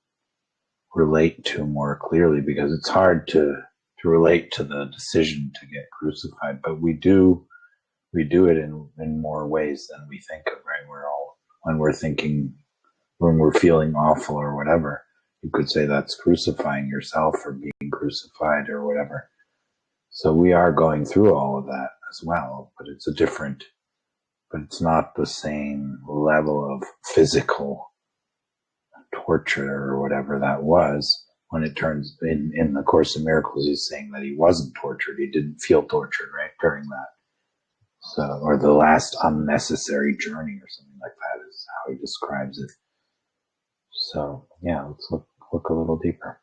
relate to more clearly, because it's hard to relate to the decision to get crucified, but we do it in more ways than we think of, right? When we're feeling awful or whatever, you could say that's crucifying yourself or being crucified or whatever. So we are going through all of that as well, but it's not the same level of physical torture or whatever that was. When it turns in the Course in Miracles, he's saying that he wasn't tortured. He didn't feel tortured, right, during that. So, or the last unnecessary journey or something like that is how he describes it. So, yeah, let's look a little deeper.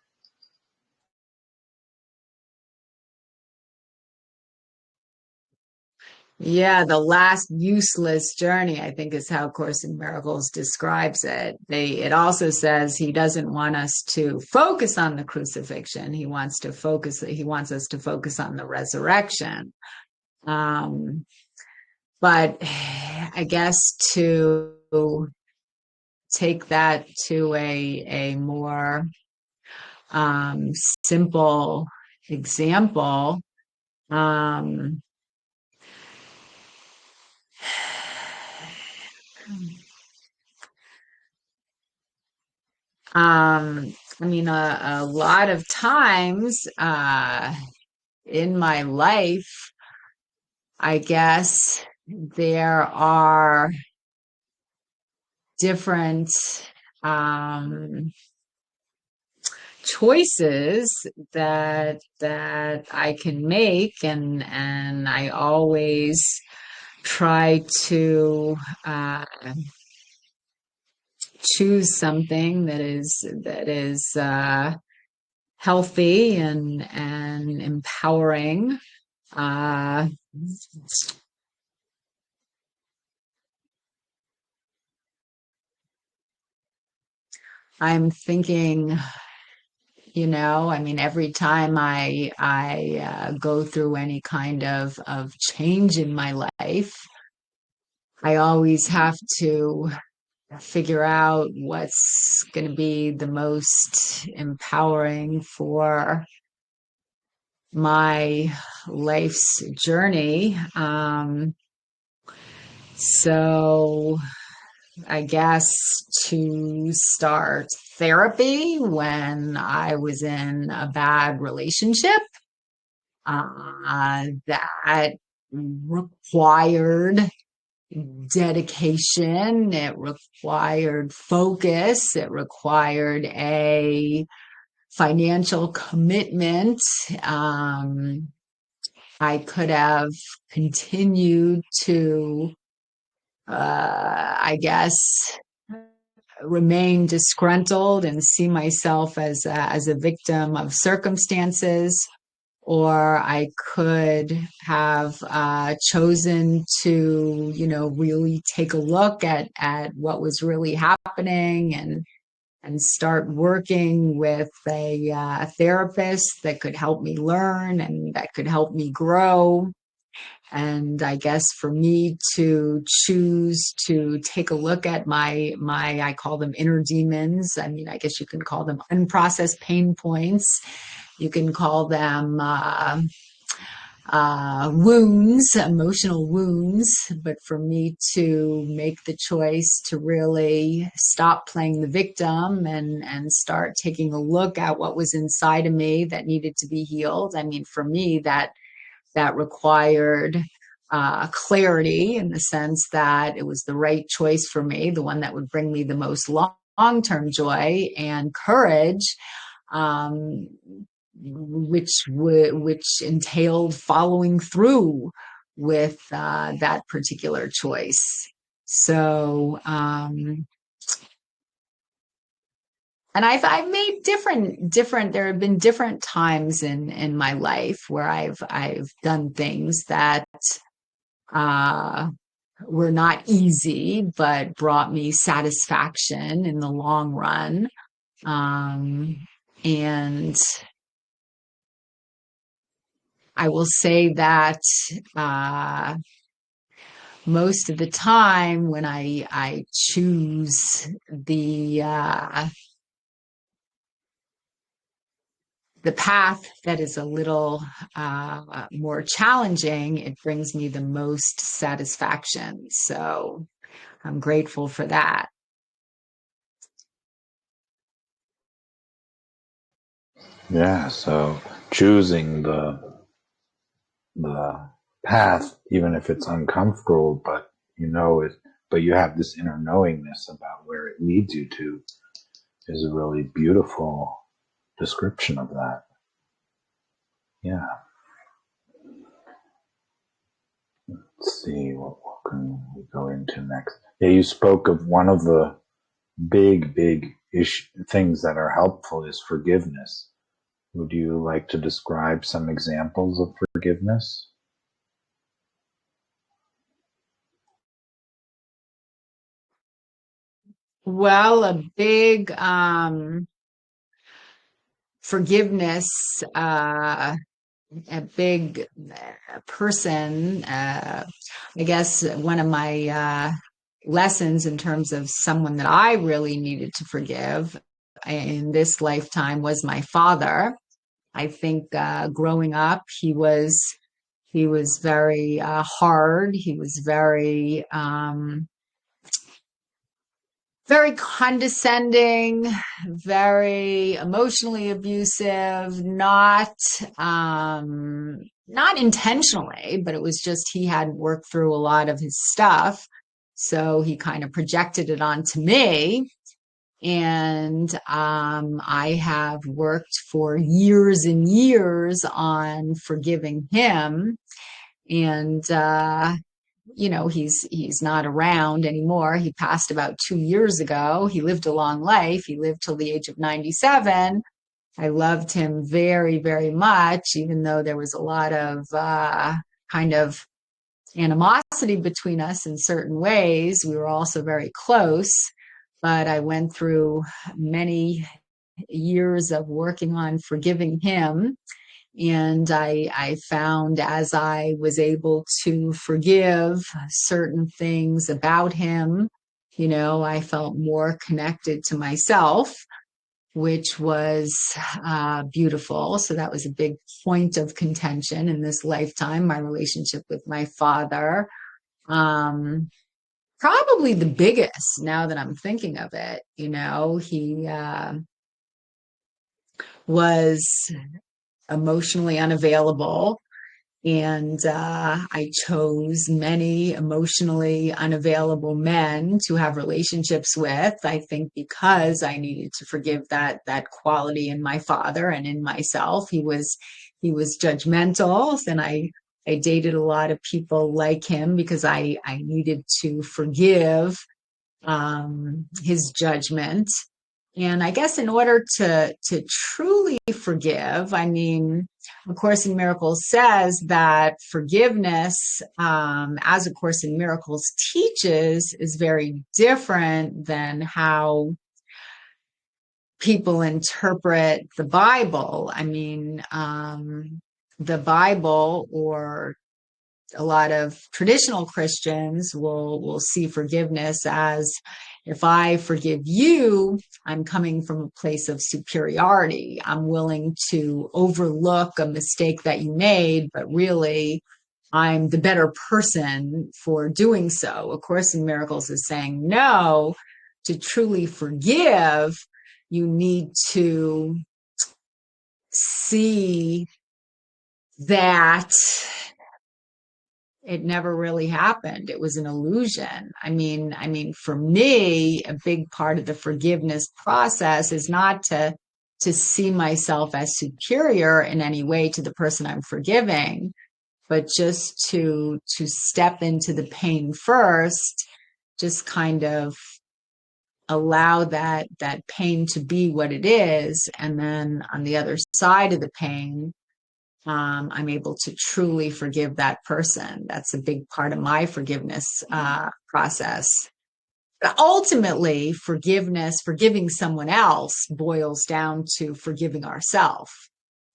Yeah, the last useless journey, I think, is how Course in Miracles describes it. It also says he doesn't want us to focus on the crucifixion. He wants us to focus on the resurrection. But I guess to take that to a more simple example, I mean, a lot of times in my life, I guess there are different choices that I can make, and I always try to choose something that is healthy and empowering. I'm thinking, I mean, every time I go through any kind of change in my life, I always have to figure out what's going to be the most empowering for my life's journey. So I guess to start therapy when I was in a bad relationship, that required dedication. It required focus. It required a financial commitment. I could have continued to, I guess, remain disgruntled and see myself as a victim of circumstances, or I could have chosen to, really take a look at what was really happening and start working with a therapist that could help me learn and that could help me grow. And I guess for me to choose to take a look at my, I call them inner demons. I mean, I guess you can call them unprocessed pain points. You can call them wounds, emotional wounds. But for me to make the choice to really stop playing the victim and start taking a look at what was inside of me that needed to be healed. I mean, for me, that required clarity, in the sense that it was the right choice for me, the one that would bring me the most long-term joy, and courage, which entailed following through with that particular choice. So, and I've made different. There have been different times in my life where I've done things that were not easy, but brought me satisfaction in the long run. And I will say that most of the time when I choose the path that is a little more challenging, it brings me the most satisfaction. So I'm grateful for that. Yeah, so choosing the path, even if it's uncomfortable, but but you have this inner knowingness about where it leads you to, is a really beautiful description of that. Yeah. Let's see, what can we go into next? Yeah, you spoke of one of the big things that are helpful is forgiveness. Would you like to describe some examples of forgiveness? Well, a big forgiveness, a big person. I guess one of my lessons in terms of someone that I really needed to forgive in this lifetime was my father. I think growing up, he was very hard. He was very condescending, very emotionally abusive, not intentionally, but it was just he had worked through a lot of his stuff. So he kind of projected it onto me. And I have worked for years and years on forgiving him. And he's not around anymore. He passed about 2 years ago. He lived a long life. He lived till the age of 97. I loved him very, very much, even though there was a lot of kind of animosity between us in certain ways. We were also very close, but I went through many years of working on forgiving him. And I found, as I was able to forgive certain things about him, I felt more connected to myself, which was beautiful. So that was a big point of contention in this lifetime, my relationship with my father. Probably the biggest, now that I'm thinking of it. He was emotionally unavailable. And I chose many emotionally unavailable men to have relationships with, I think because I needed to forgive that quality in my father and in myself. He was judgmental, and I dated a lot of people like him because I needed to forgive his judgment. And I guess in order to truly forgive, I mean, A Course in Miracles says that forgiveness, as A Course in Miracles teaches, is very different than how people interpret the Bible. I mean, the Bible, or a lot of traditional Christians will see forgiveness as, if I forgive you, I'm coming from a place of superiority. I'm willing to overlook a mistake that you made, but really I'm the better person for doing so. A Course in Miracles is saying, no, to truly forgive, you need to see that it never really happened. It was an illusion. I mean, for me, a big part of the forgiveness process is not to see myself as superior in any way to the person I'm forgiving, but just to step into the pain first, just kind of allow that pain to be what it is, and then on the other side of the pain, I'm able to truly forgive that person. That's a big part of my forgiveness process. But ultimately, forgiving someone else boils down to forgiving ourselves.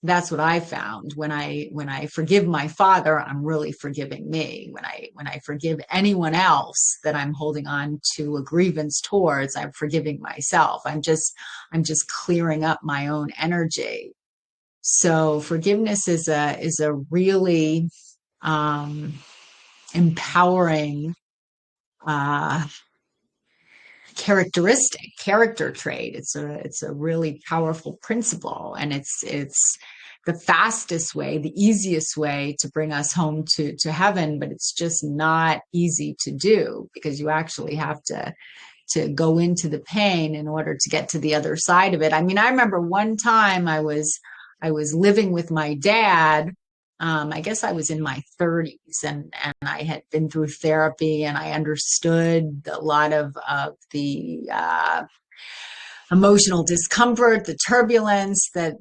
That's what I found. When I forgive my father, I'm really forgiving me. When I forgive anyone else that I'm holding on to a grievance towards, I'm forgiving myself. I'm just clearing up my own energy. So forgiveness is a really empowering character trait. It's a really powerful principle, and it's the fastest way, the easiest way to bring us home to heaven. But it's just not easy to do, because you actually have to go into the pain in order to get to the other side of it. I mean, I remember one time I was living with my dad. I guess I was in my 30s, and I had been through therapy, and I understood a lot of the emotional discomfort, the turbulence that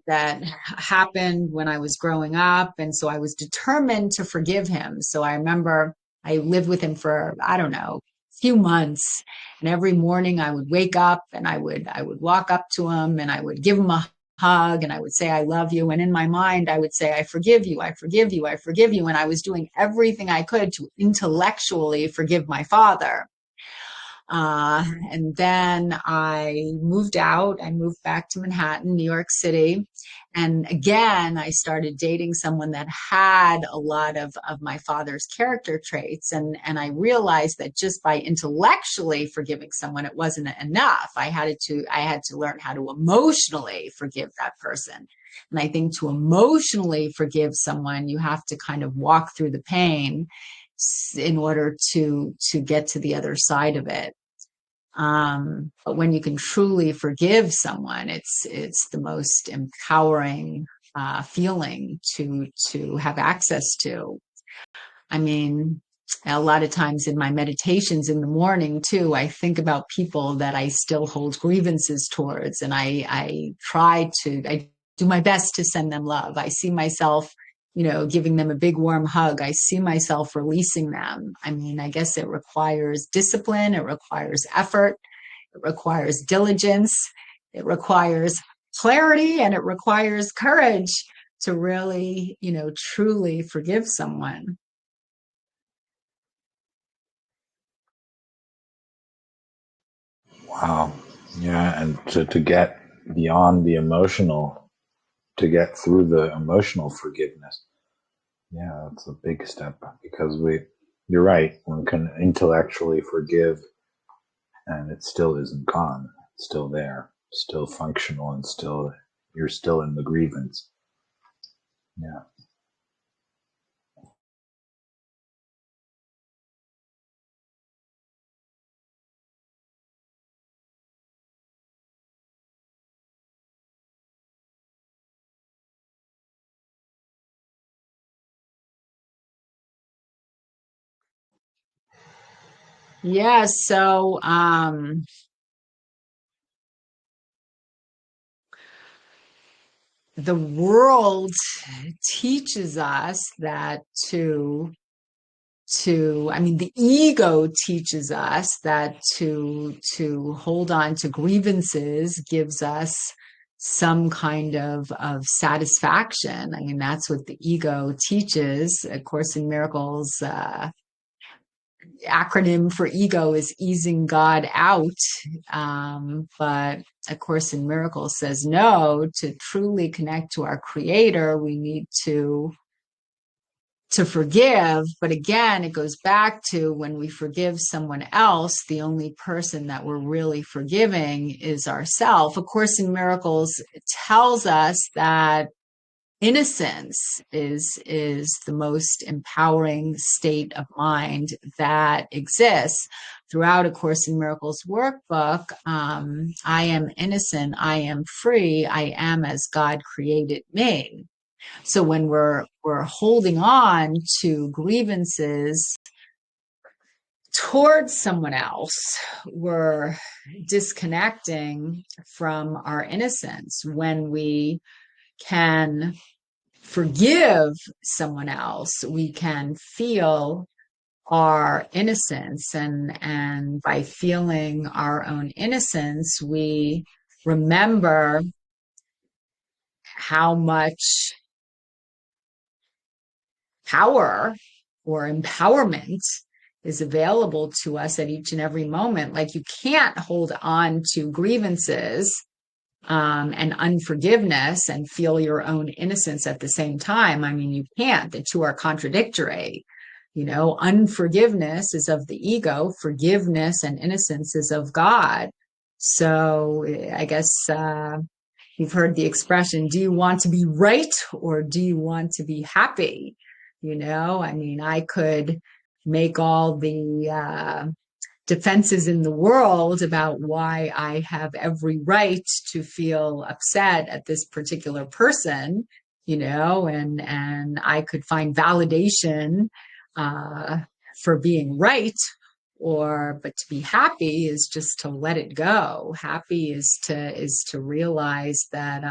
happened when I was growing up. And so I was determined to forgive him. So I remember I lived with him for, I don't know, a few months. And every morning I would wake up, and I would walk up to him, and I would give him a hug, and I would say, I love you. And in my mind, I would say, I forgive you, I forgive you, I forgive you. And I was doing everything I could to intellectually forgive my father. And then I moved out. I moved back to Manhattan, New York City. And again, I started dating someone that had a lot of my father's character traits. And I realized that just by intellectually forgiving someone, it wasn't enough. I had to learn how to emotionally forgive that person. And I think to emotionally forgive someone, you have to kind of walk through the pain in order to get to the other side of it. But when you can truly forgive someone, it's the most empowering feeling to have access to. I mean, a lot of times in my meditations in the morning too, I think about people that I still hold grievances towards, and I do my best to send them love. I see myself, giving them a big warm hug. I see myself releasing them. I mean, I guess it requires discipline. It requires effort. It requires diligence. It requires clarity, and it requires courage to really, truly forgive someone. Wow. Yeah, and to get beyond the emotional, to get through the emotional forgiveness. Yeah, that's a big step, because you're right, one can intellectually forgive and it still isn't gone. It's still there, still functional, and you're still in the grievance. Yeah. Yeah, so the world teaches us that I mean, the ego teaches us that to hold on to grievances gives us some kind of satisfaction. I mean, that's what the ego teaches. A Course in Miracles acronym for ego is easing God out. But A Course in Miracles says no, to truly connect to our creator, we need to forgive. But again, it goes back to when we forgive someone else, the only person that we're really forgiving is ourselves. A Course in Miracles tells us that innocence is the most empowering state of mind that exists. Throughout A Course in Miracles workbook, I am innocent, I am free, I am as God created me. So when we're holding on to grievances towards someone else, we're disconnecting from our innocence. When we can forgive someone else, we can feel our innocence, and by feeling our own innocence, we remember how much power or empowerment is available to us at each and every moment. Like, you can't hold on to grievances and unforgiveness and feel your own innocence at the same time. I mean, you can't. The two are contradictory. You know, unforgiveness is of the ego, forgiveness and innocence is of God. So I guess you've heard the expression, do you want to be right or do you want to be happy? You know, I mean, I could make all the defenses in the world about why I have every right to feel upset at this particular person, you know, and I could find validation for being right, but to be happy is just to let it go. Happy is to realize that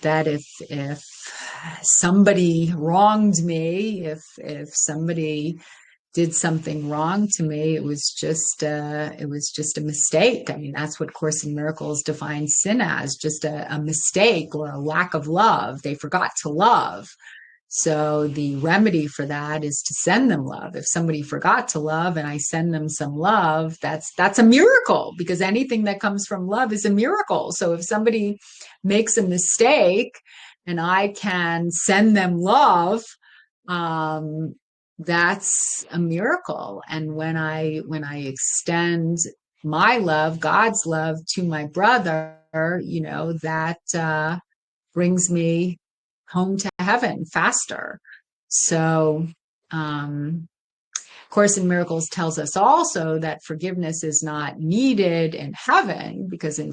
that if somebody wronged me, if somebody did something wrong to me, it was just a mistake. I mean, that's what Course in Miracles defines sin as, just a mistake or a lack of love. They forgot to love. So the remedy for that is to send them love. If somebody forgot to love and I send them some love, that's a miracle, because anything that comes from love is a miracle. So if somebody makes a mistake and I can send them love, that's a miracle. And when I extend my love, God's love, to my brother, you know, that brings me home to heaven faster. So, Course in Miracles tells us also that forgiveness is not needed in heaven, because in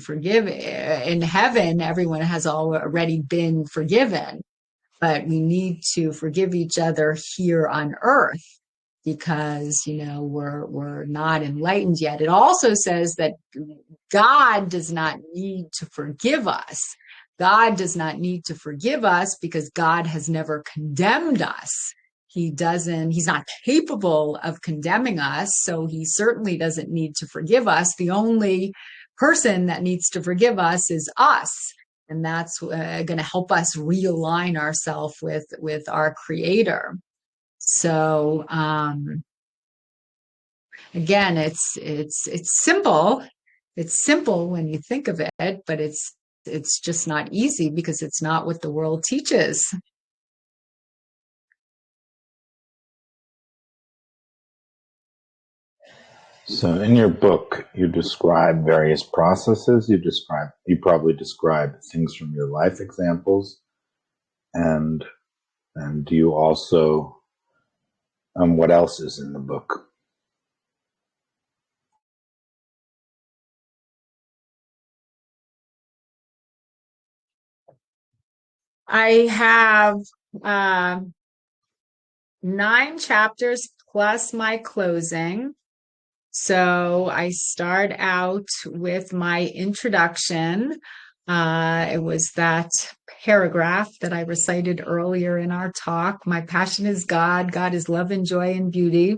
heaven everyone has already been forgiven. But we need to forgive each other here on earth, because, you know, we're not enlightened yet. It also says that God does not need to forgive us. God does not need to forgive us because God has never condemned us. He's not capable of condemning us, so he certainly doesn't need to forgive us. The only person that needs to forgive us is us. And that's going to help us realign ourselves with our creator. So, again, it's simple. It's simple when you think of it, but it's just not easy because it's not what the world teaches. So in your book, you describe various processes. You probably describe things from your life examples, and do you also, what else is in the book? I have 9 chapters plus my closing. So I start out with my introduction. It was that paragraph that I recited earlier in our talk. My passion is God. God is love and joy and beauty.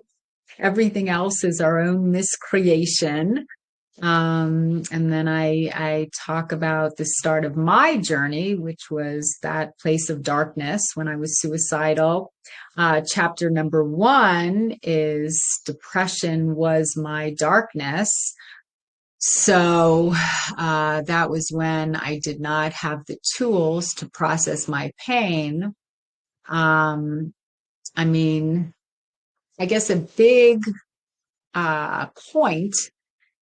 Everything else is our own miscreation. And then I talk about the start of my journey, which was that place of darkness when I was suicidal. Chapter number 1 is depression was my darkness. So that was when I did not have the tools to process my pain. I mean, I guess a big point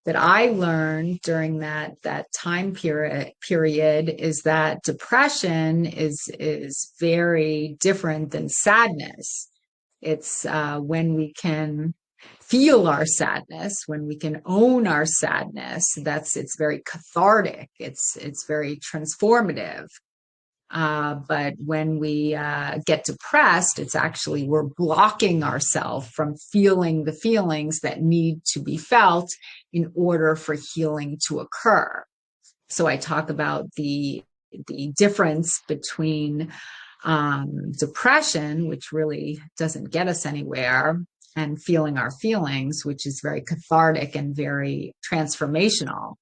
that I learned during that time period is that depression is very different than sadness. It's when we can feel our sadness, when we can own our sadness. It's very cathartic. It's very transformative. But when we get depressed, it's actually we're blocking ourselves from feeling the feelings that need to be felt in order for healing to occur. So I talk about the difference between depression, which really doesn't get us anywhere, and feeling our feelings, which is very cathartic and very transformational.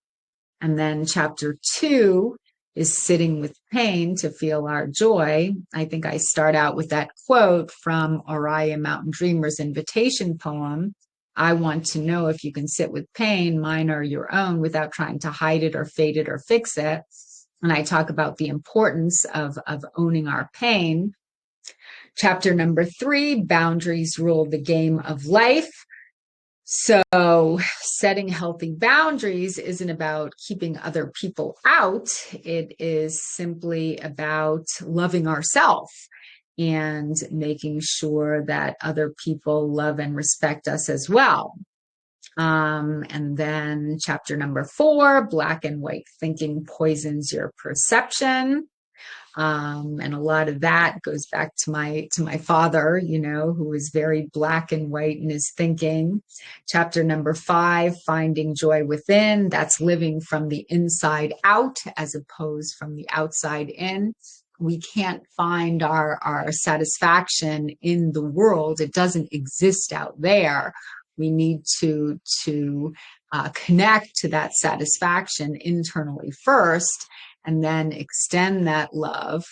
And then chapter 2 is sitting with pain to feel our joy. I think I start out with that quote from Orion Mountain Dreamer's invitation poem. I want to know if you can sit with pain, mine or your own, without trying to hide it or fade it or fix it. And I talk about the importance of owning our pain. Chapter number 3, boundaries rule the game of life. So setting healthy boundaries isn't about keeping other people out. It is simply about loving ourselves and making sure that other people love and respect us as well. And then chapter number 4, black and white thinking poisons your perception. And a lot of that goes back to my father, who was very black and white in his thinking. Chapter number 5, finding joy within. That's living from the inside out as opposed from the outside in. We can't find our satisfaction in the world. It doesn't exist out there. We need to connect to that satisfaction internally first, and then extend that love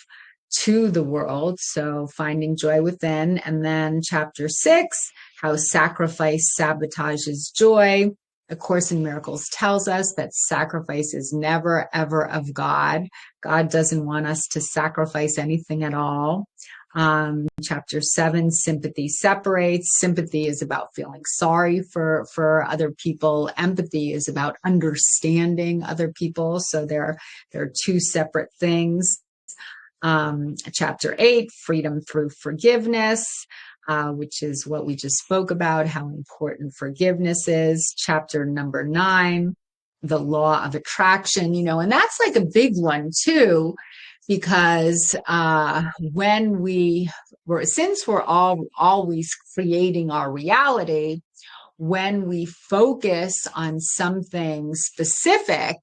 to the world. So finding joy within. And then chapter 6, how sacrifice sabotages joy. A Course in Miracles tells us that sacrifice is never, ever of God. God doesn't want us to sacrifice anything at all. Chapter 7, sympathy separates. Sympathy is about feeling sorry for other people. Empathy is about understanding other people. So there are two separate things. Chapter 8, freedom through forgiveness, which is what we just spoke about, how important forgiveness is. Chapter number 9, the law of attraction, and that's like a big one too, because since we're always creating our reality, when we focus on something specific,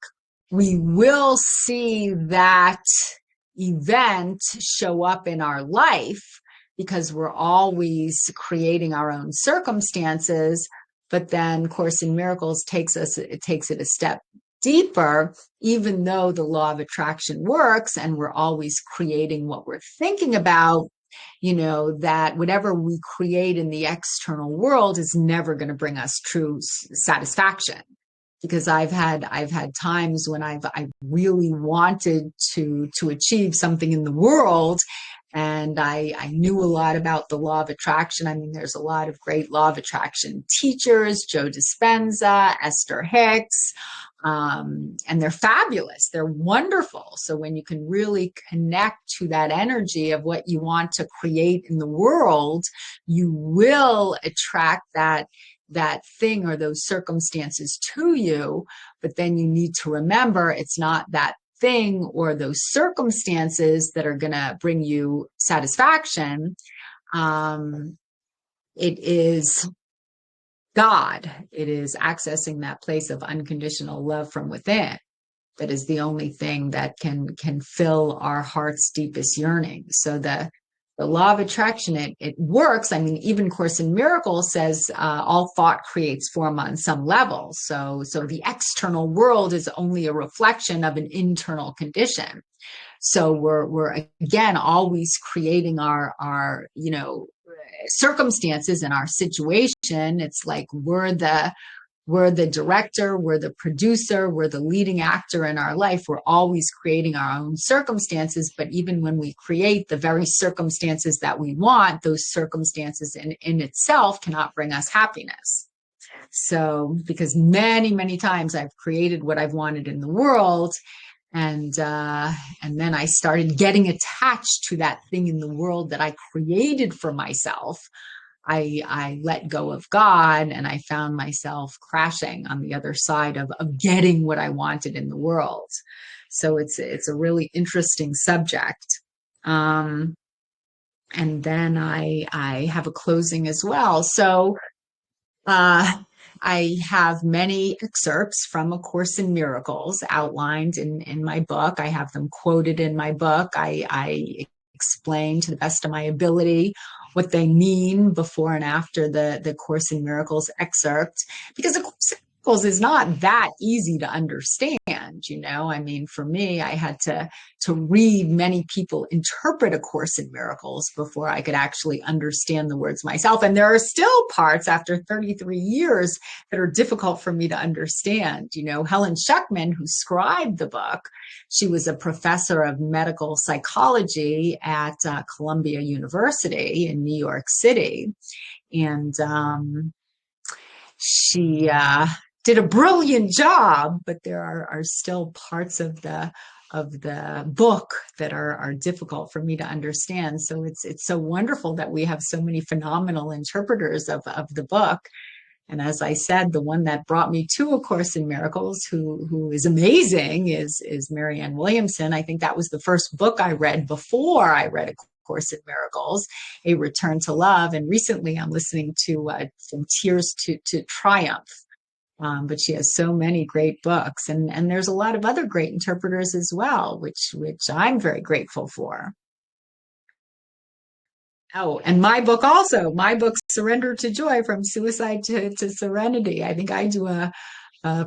we will see that event show up in our life, because we're always creating our own circumstances. But then Course in Miracles takes it a step deeper. Even though the law of attraction works and we're always creating what we're thinking about, that whatever we create in the external world is never going to bring us true satisfaction. Because I've had times when I really wanted to achieve something in the world, and I knew a lot about the law of attraction. I mean, there's a lot of great law of attraction teachers, Joe Dispenza, Esther Hicks, and they're fabulous. They're wonderful. So when you can really connect to that energy of what you want to create in the world, you will attract that thing or those circumstances to you. But then you need to remember it's not that thing or those circumstances that are going to bring you satisfaction. it is God. It is accessing that place of unconditional love from within. That is the only thing that can fill our heart's deepest yearning. So the law of attraction, it works. I mean, even Course in Miracles says all thought creates form on some level. So the external world is only a reflection of an internal condition. So we're again always creating our circumstances and our situation. It's like we're the director, we're the producer, we're the leading actor in our life. We're always creating our own circumstances. But even when we create the very circumstances that we want, those circumstances in itself cannot bring us happiness. So, because many, many times I've created what I've wanted in the world, and then I started getting attached to that thing in the world that I created for myself. I let go of God, and I found myself crashing on the other side of getting what I wanted in the world. So it's a really interesting subject. And then I have a closing as well. So I have many excerpts from A Course in Miracles outlined in my book. I have them quoted in my book. I explain to the best of my ability what they mean before and after the Course in Miracles excerpt, because the Course in Miracles is not that easy to understand. I mean, for me, I had to read many people interpret A Course in Miracles before I could actually understand the words myself. And there are still parts after 33 years that are difficult for me to understand. Helen Schuckman, who scribed the book, she was a professor of medical psychology at Columbia University in New York City. And she did a brilliant job, but there are still parts of the book that are difficult for me to understand. So it's so wonderful that we have so many phenomenal interpreters of the book. And as I said, the one that brought me to A Course in Miracles, who is amazing, is Marianne Williamson. I think that was the first book I read before I read A Course in Miracles, A Return to Love. And recently I'm listening to From Tears to Triumph. But she has so many great books, and there's a lot of other great interpreters as well, which I'm very grateful for. Oh, and my book, Surrender to Joy, From Suicide to Serenity. I think I do a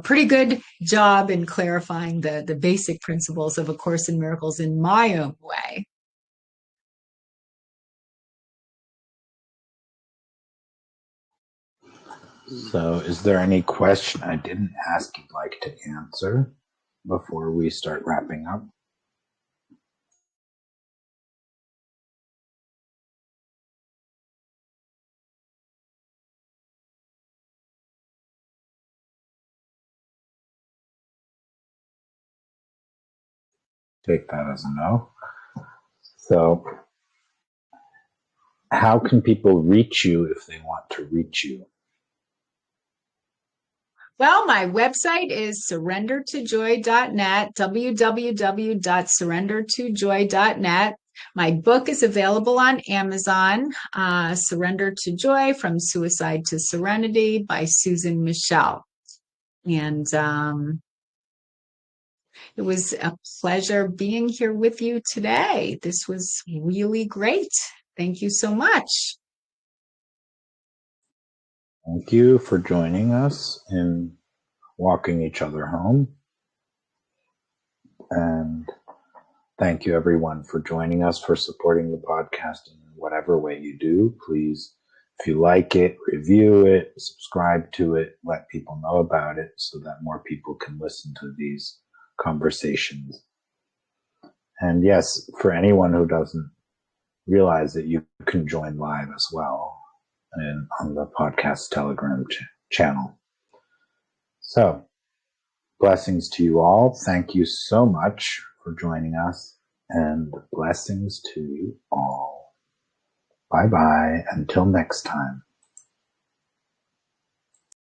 pretty good job in clarifying the basic principles of A Course in Miracles in my own way. So, is there any question I didn't ask you'd like to answer before we start wrapping up? Take that as a no. So, how can people reach you if they want to reach you? Well, my website is surrendertojoy.net, www.surrendertojoy.net. My book is available on Amazon, Surrender to Joy, From Suicide to Serenity by Susan Michel. And it was a pleasure being here with you today. This was really great. Thank you so much. Thank you for joining us in Walking Each Other Home. And thank you, everyone, for joining us, for supporting the podcast in whatever way you do. Please, if you like it, review it, subscribe to it, let people know about it so that more people can listen to these conversations. And yes, for anyone who doesn't realize it, you can join live as well on the podcast Telegram channel. So, blessings to you all. Thank you so much for joining us, and blessings to you all. Bye-bye. Until next time.